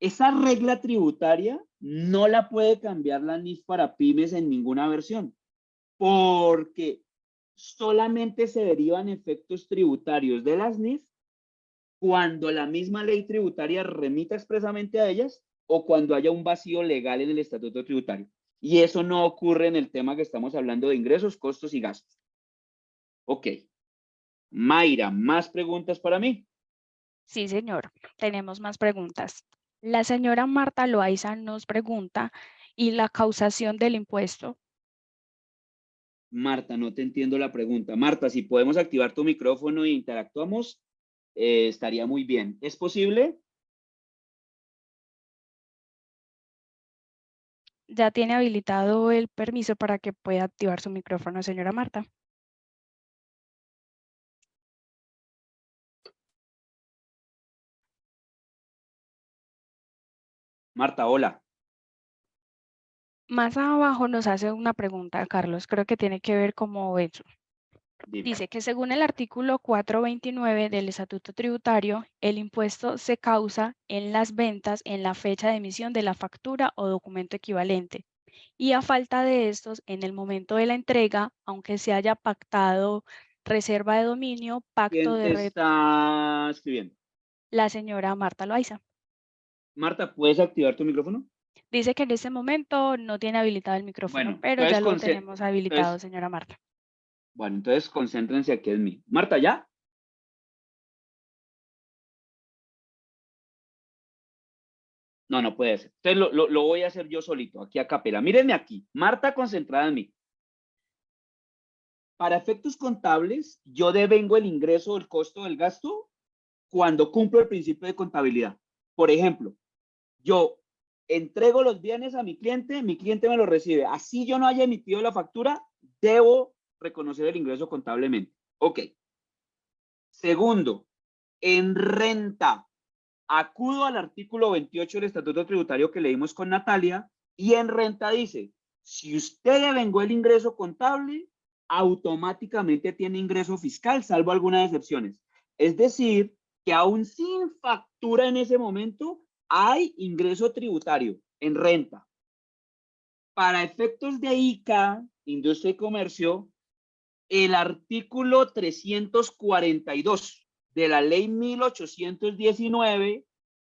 Esa regla tributaria no la puede cambiar la NIF para pymes en ninguna versión, porque solamente se derivan efectos tributarios de las NIF cuando la misma ley tributaria remita expresamente a ellas o cuando haya un vacío legal en el estatuto tributario. Y eso no ocurre en el tema que estamos hablando de ingresos, costos y gastos. Ok. Mayra, ¿más preguntas para mí? Sí, señor. Tenemos más preguntas. La señora Marta Loaiza nos pregunta, ¿y la causación del impuesto? Marta, no te entiendo la pregunta. Marta, si podemos activar tu micrófono e interactuamos, estaría muy bien. ¿Es posible? Ya tiene habilitado el permiso para que pueda activar su micrófono, señora Marta. Marta, hola. Más abajo nos hace una pregunta, Carlos, creo que tiene que ver como eso. Dime. Dice que según el artículo 429 del Estatuto Tributario, el impuesto se causa en las ventas en la fecha de emisión de la factura o documento equivalente. Y a falta de estos, en el momento de la entrega, aunque se haya pactado reserva de dominio, pacto ¿Quién de te red, está escribiendo? la señora Marta Loaiza. Marta, ¿puedes activar tu micrófono? Dice que en este momento no tiene habilitado el micrófono, Bueno, pero ya lo tenemos habilitado, señora Marta. bueno, entonces concéntrense aquí en mí. Marta, ¿ya? No, no puede ser. Entonces lo voy a hacer yo solito, aquí a capela. Mírenme aquí. Marta concentrada en mí. Para efectos contables, yo devengo el ingreso o el costo del gasto cuando cumplo el principio de contabilidad. Por ejemplo, yo entrego los bienes a mi cliente me lo recibe. Así yo no haya emitido la factura, debo reconocer el ingreso contablemente. Ok. Segundo, en renta, acudo al artículo 28 del Estatuto Tributario que leímos con Natalia y en renta dice, si usted devengó el ingreso contable, automáticamente tiene ingreso fiscal, salvo algunas excepciones. Es decir, que aún sin factura en ese momento, hay ingreso tributario en renta. Para efectos de ICA, Industria y Comercio, el artículo 342 de la ley 1819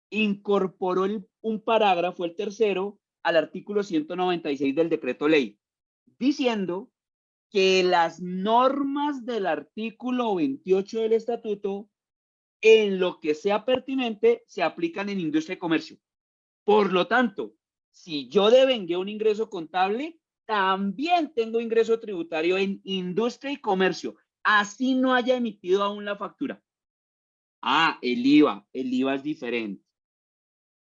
incorporó un parágrafo, el tercero, al artículo 196 del decreto ley, diciendo que las normas del artículo 28 del estatuto, en lo que sea pertinente, se aplican en industria y comercio. Por lo tanto, si yo devengué un ingreso contable, también tengo ingreso tributario en industria y comercio, así no haya emitido aún la factura. Ah, el IVA es diferente.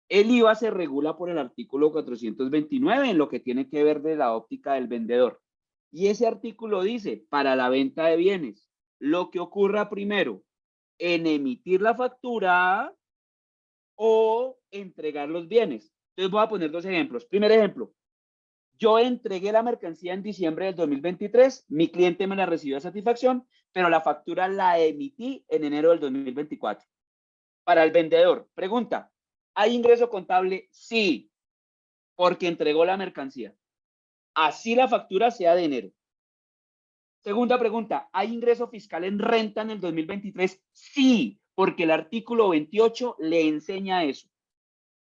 El IVA se regula por el artículo 429 en lo que tiene que ver de la óptica del vendedor. Y ese artículo dice, para la venta de bienes, lo que ocurra primero en emitir la factura o entregar los bienes. Entonces voy a poner dos ejemplos. Primer ejemplo, yo entregué la mercancía en diciembre del 2023, mi cliente me la recibió a satisfacción, pero la factura la emití en enero del 2024. Para el vendedor, pregunta, ¿hay ingreso contable? Sí, porque entregó la mercancía. Así la factura sea de enero. Segunda pregunta, ¿hay ingreso fiscal en renta en el 2023? Sí, porque el artículo 28 le enseña eso.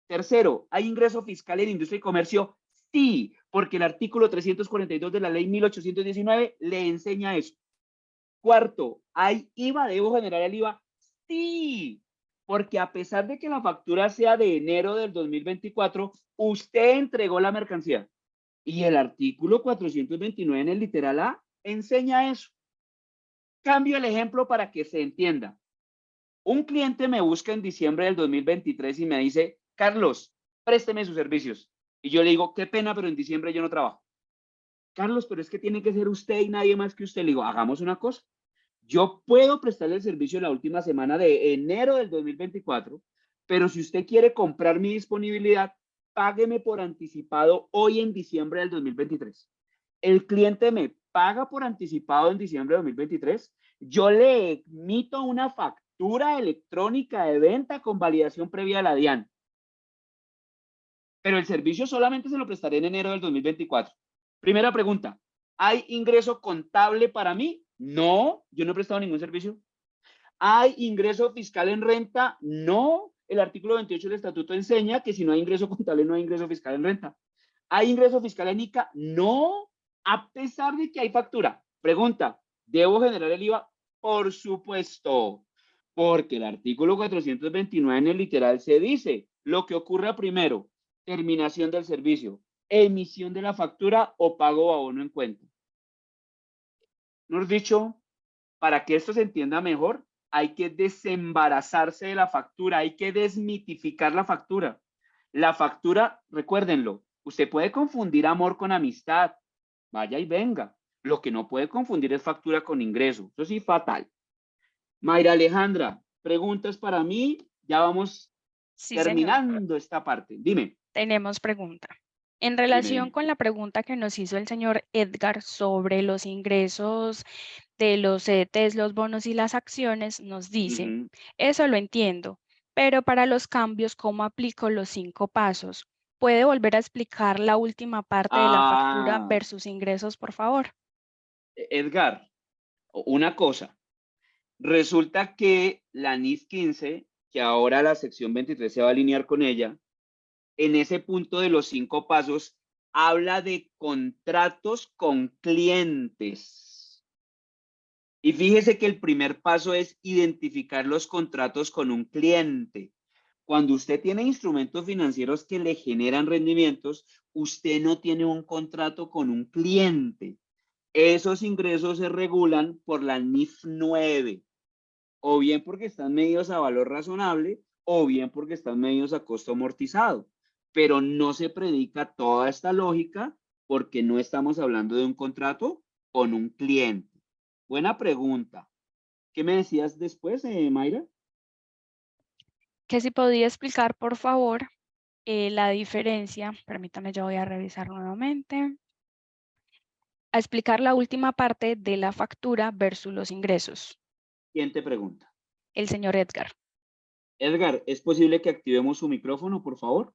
Tercero, ¿hay ingreso fiscal en industria y comercio? Sí, porque el artículo 342 de la ley 1819 le enseña eso. Cuarto, ¿hay IVA? ¿Debo generar el IVA? Sí, porque a pesar de que la factura sea de enero del 2024, usted entregó la mercancía. Y el artículo 429 en el literal A enseña eso. Cambio el ejemplo para que se entienda. Un cliente me busca en diciembre del 2023 y me dice, Carlos, présteme sus servicios. Y yo le digo, qué pena, pero en diciembre yo no trabajo. Carlos, pero es que tiene que ser usted y nadie más que usted. Le digo, hagamos una cosa. Yo puedo prestarle el servicio la última semana de enero del 2024, pero si usted quiere comprar mi disponibilidad, págueme por anticipado hoy en diciembre del 2023. El cliente me paga por anticipado en diciembre de 2023. Yo le emito una factura electrónica de venta con validación previa de la DIAN. Pero el servicio solamente se lo prestaré en enero del 2024. Primera pregunta, ¿hay ingreso contable para mí? No, yo no he prestado ningún servicio. ¿Hay ingreso fiscal en renta? No, el artículo 28 del estatuto enseña que si no hay ingreso contable no hay ingreso fiscal en renta. ¿Hay ingreso fiscal en ICA? No, a pesar de que hay factura. Pregunta, ¿debo generar el IVA? Por supuesto, porque el artículo 429 en el literal se dice, lo que ocurra primero, terminación del servicio, emisión de la factura o pago o abono en cuenta. Nos dicho, para que esto se entienda mejor, hay que desembarazarse de la factura, hay que desmitificar la factura. La factura, recuérdenlo, usted puede confundir amor con amistad, vaya y venga. Lo que no puede confundir es factura con ingreso, eso sí, fatal. Mayra Alejandra, preguntas para mí, ya vamos Sí, señor. terminando esta parte. Dime. Tenemos pregunta. En relación Dime. con la pregunta que nos hizo el señor Edgar sobre los ingresos de los CDTs, los bonos y las acciones, nos dice, Ujú. eso lo entiendo, pero para los cambios, ¿cómo aplico los 5 pasos? ¿Puede volver a explicar la última parte de la factura Ah, versus ingresos, por favor? Edgar, una cosa. Resulta que la NIF 15, que ahora la sección 23 se va a alinear con ella, en ese punto de los 5 pasos, habla de contratos con clientes. Y fíjese que el primer paso es identificar los contratos con un cliente. Cuando usted tiene instrumentos financieros que le generan rendimientos, usted no tiene un contrato con un cliente. Esos ingresos se regulan por la NIF 9, o bien porque están medidos a valor razonable, o bien porque están medidos a costo amortizado. Pero no se predica toda esta lógica porque no estamos hablando de un contrato con un cliente. Buena pregunta. ¿Qué me decías después, Mayra? Que si podría explicar, por favor, la diferencia, permítame, yo voy a revisar nuevamente, a explicar la última parte de la factura versus los ingresos. ¿Quién te pregunta? El señor Edgar. Edgar, ¿es posible que activemos su micrófono, por favor?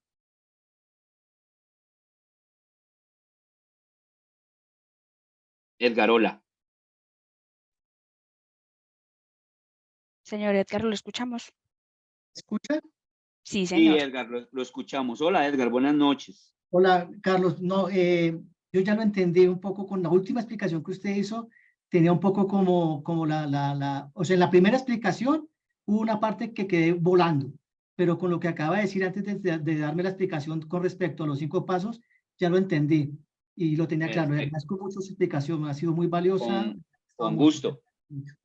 Edgar, hola. Señor Edgar, ¿lo escuchamos? ¿Escucha? Sí, Sí, señor. Edgar, lo escuchamos. Hola, Edgar, buenas noches. Hola, Carlos. No, yo ya lo entendí un poco con la última explicación que usted hizo. Tenía un poco como o sea, en la primera explicación hubo una parte que quedé volando, pero con lo que acaba de decir antes de darme la explicación con respecto a los 5 pasos, ya lo entendí y lo tenía claro. Le Perfecto. agradezco mucho su explicación, ha sido muy valiosa. Con gusto.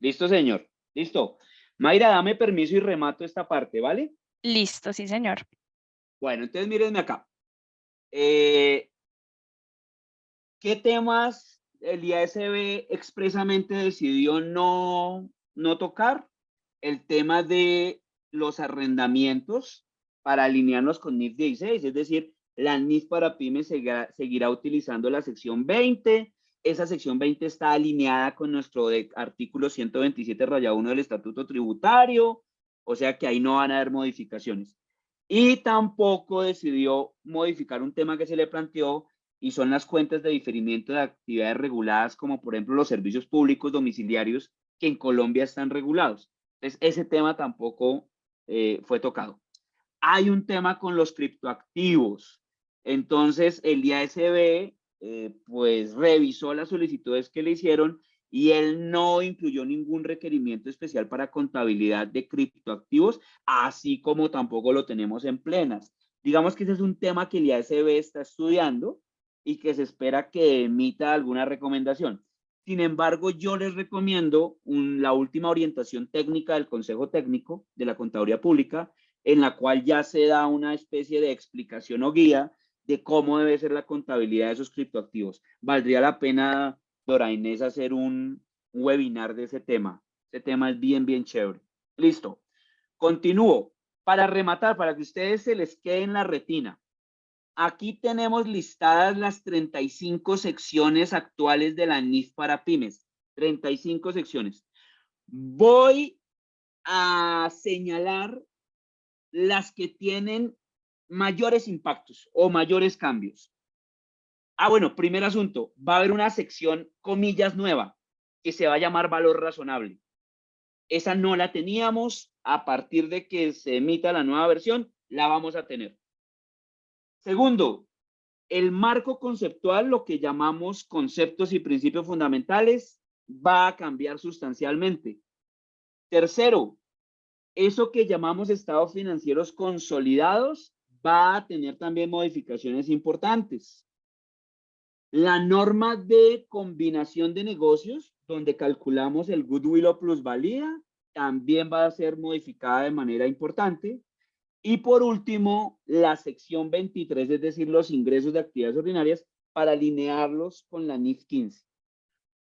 Listo, señor. Listo. Mayra, dame permiso y remato esta parte, ¿vale? Listo, sí, señor. Bueno, entonces mírenme acá. ¿Qué temas el IASB expresamente decidió no tocar? El tema de los arrendamientos para alinearnos con NIF 16, es decir, la NIF para pymes seguirá utilizando la sección 20. Esa sección 20 está alineada con nuestro artículo 127-1 del Estatuto Tributario, o sea que ahí no van a haber modificaciones. Y tampoco decidió modificar un tema que se le planteó y son las cuentas de diferimiento de actividades reguladas, como por ejemplo los servicios públicos domiciliarios que en Colombia están regulados. Entonces, ese tema tampoco fue tocado. Hay un tema con los criptoactivos. Entonces, el IASB pues revisó las solicitudes que le hicieron y él no incluyó ningún requerimiento especial para contabilidad de criptoactivos, así como tampoco lo tenemos en plenas. Digamos que ese es un tema que el IASB está estudiando y que se espera que emita alguna recomendación. Sin embargo, yo les recomiendo la última orientación técnica del Consejo Técnico de la Contaduría Pública, en la cual ya se da una especie de explicación o guía de cómo debe ser la contabilidad de esos criptoactivos. Valdría la pena, Dora Inés, hacer un webinar de ese tema. Ese tema es bien, bien chévere. Listo. Continúo. Para rematar, para que ustedes se les quede en la retina. Aquí tenemos listadas las 35 secciones actuales de la NIF para pymes. 35 secciones. Voy a señalar las que tienen mayores impactos o mayores cambios. Bueno, primer asunto, va a haber una sección, comillas, nueva, que se va a llamar valor razonable. Esa no la teníamos, a partir de que se emita la nueva versión, la vamos a tener. Segundo, el marco conceptual, lo que llamamos conceptos y principios fundamentales, va a cambiar sustancialmente. Tercero, eso que llamamos estados financieros consolidados va a tener también modificaciones importantes. La norma de combinación de negocios, donde calculamos el goodwill o plusvalía, también va a ser modificada de manera importante. Y por último, la sección 23, es decir, los ingresos de actividades ordinarias, para alinearlos con la NIF 15.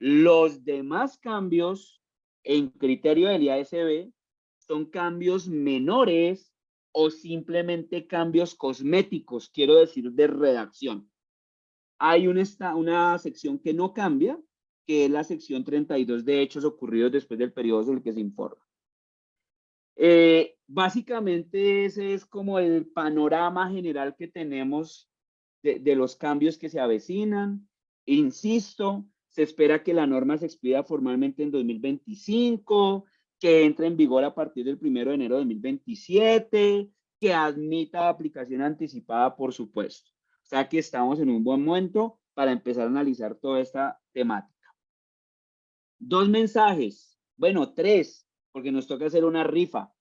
Los demás cambios en criterio del IASB son cambios menores o simplemente cambios cosméticos, quiero decir, de redacción. Hay una sección que no cambia, que es la sección 32 de hechos ocurridos después del periodo sobre el que se informa. Básicamente ese es como el panorama general que tenemos de los cambios que se avecinan. Insisto, se espera que la norma se expida formalmente en 2025, que entre en vigor a partir del 1 de enero de 2027, que admita aplicación anticipada, por supuesto. O sea que estamos en un buen momento para empezar a analizar toda esta temática. 2 mensajes, bueno, 3, porque nos toca hacer una rifa.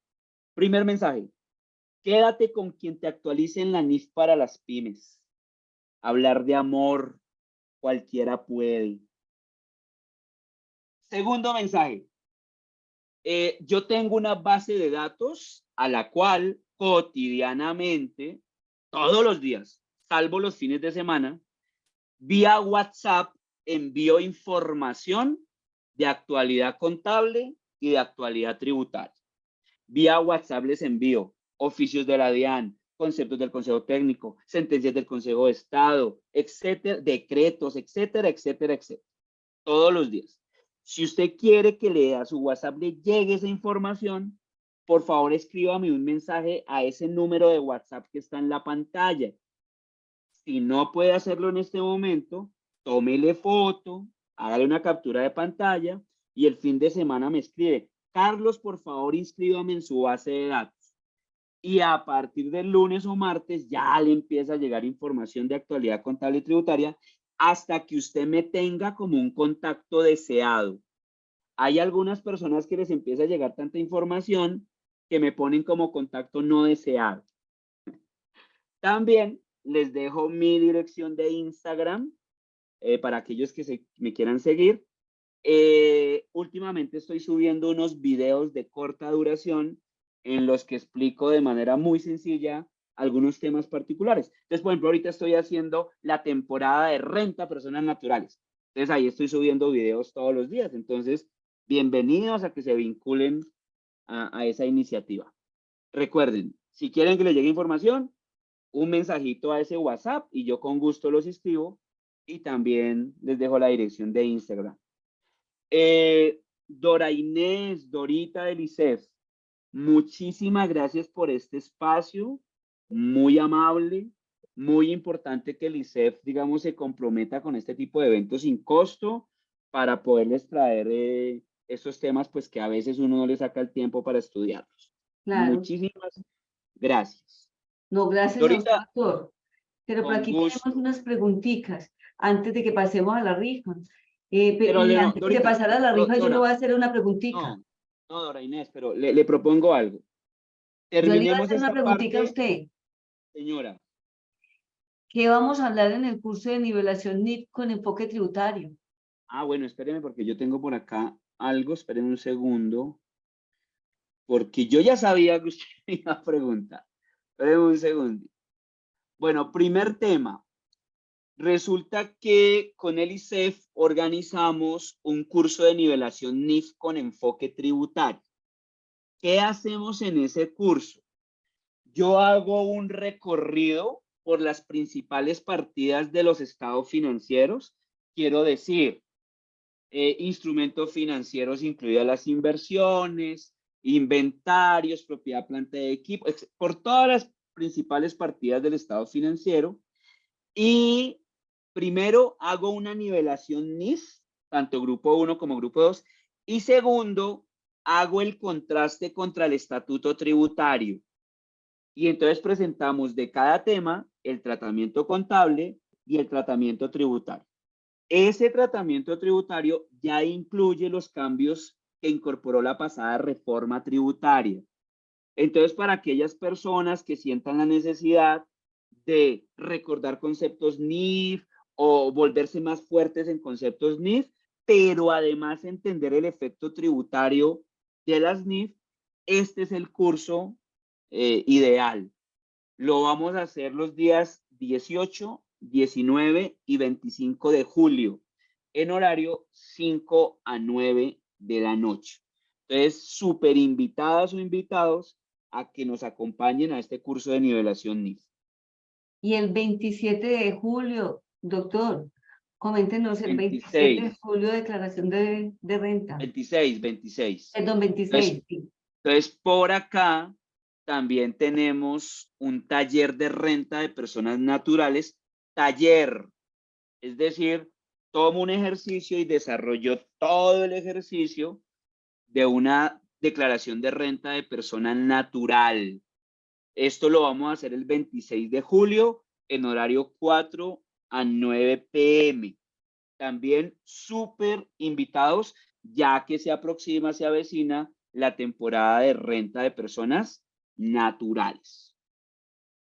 Primer mensaje, quédate con quien te actualice en la NIF para las pymes. Hablar de amor, cualquiera puede. Segundo mensaje, yo tengo una base de datos a la cual cotidianamente, todos los días, salvo los fines de semana, vía WhatsApp envío información de actualidad contable y de actualidad tributaria. Vía WhatsApp les envío oficios de la DIAN, conceptos del Consejo Técnico, sentencias del Consejo de Estado, etcétera, decretos, etcétera, etcétera, etcétera. Todos los días. Si usted quiere que a su WhatsApp le llegue esa información, por favor escríbame un mensaje a ese número de WhatsApp que está en la pantalla. Si no puede hacerlo en este momento, tómele foto, hágale una captura de pantalla y el fin de semana me escribe: Carlos, por favor, inscríbame en su base de datos. Y a partir del lunes o martes ya le empieza a llegar información de actualidad contable y tributaria hasta que usted me tenga como un contacto deseado. Hay algunas personas que les empieza a llegar tanta información que me ponen como contacto no deseado. También les dejo mi dirección de Instagram para aquellos que me quieran seguir. Últimamente estoy subiendo unos videos de corta duración en los que explico de manera muy sencilla algunos temas particulares. Entonces, por ejemplo, ahorita estoy haciendo la temporada de renta a personas naturales. Entonces, ahí estoy subiendo videos todos los días. Entonces, bienvenidos a que se vinculen a esa iniciativa. Recuerden, si quieren que les llegue información, un mensajito a ese WhatsApp y yo con gusto los escribo y también les dejo la dirección de Instagram. Dora Inés, Dorita del ICEF, muchísimas gracias por este espacio, muy amable, muy importante que el ICEF, digamos, se comprometa con este tipo de eventos sin costo para poderles traer esos temas, pues que a veces uno no le saca el tiempo para estudiarlos. Claro. Muchísimas gracias. No, gracias Dorita, a usted, doctor. Pero por con aquí gusto. tenemos unas preguntitas antes de que pasemos a la rifa. Pero Y no, antes de Dorita, pasar a la rifa, yo le Dora, voy a hacer una preguntita. no, Dora Inés, pero le propongo algo. Yo le iba a Terminemos hacer una esta preguntita a parte, usted. señora. ¿Qué vamos a hablar en el curso de nivelación NIF con enfoque tributario? Ah, bueno, espéreme porque yo tengo por acá algo, espérenme un segundo, porque yo ya sabía que usted me iba a preguntar. Espérenme un segundo. Bueno, primer tema. Resulta que con el ICEF organizamos un curso de nivelación NIF con enfoque tributario. ¿Qué hacemos en ese curso? Yo hago un recorrido por las principales partidas de los estados financieros. Quiero decir, instrumentos financieros incluidas las inversiones, inventarios, propiedad, planta de equipo, por todas las principales partidas del estado financiero. Y primero hago una nivelación NIF, tanto grupo 1 como grupo 2. Y segundo, hago el contraste contra el estatuto tributario. Y entonces presentamos de cada tema el tratamiento contable y el tratamiento tributario. Ese tratamiento tributario ya incluye los cambios que incorporó la pasada reforma tributaria. Entonces, para aquellas personas que sientan la necesidad de recordar conceptos NIF o volverse más fuertes en conceptos NIF, pero además entender el efecto tributario de las NIF, este es el curso ideal. Lo vamos a hacer los días 18, 19 y 25 de julio, en horario 5 a 9 de la noche. Entonces, súper invitadas o invitados a que nos acompañen a este curso de nivelación NIF. Y el 27 de julio, doctor, coméntenos el 27 de 26. julio, declaración de renta. 26. Perdón, 26, sí. Entonces, por acá también tenemos un taller de renta de personas naturales, taller, es decir, tomo un ejercicio y desarrollo todo el ejercicio de una declaración de renta de persona natural. Esto lo vamos a hacer el 26 de julio en horario 4 a 9 p.m. También súper invitados, ya que se aproxima, se avecina la temporada de renta de personas naturales.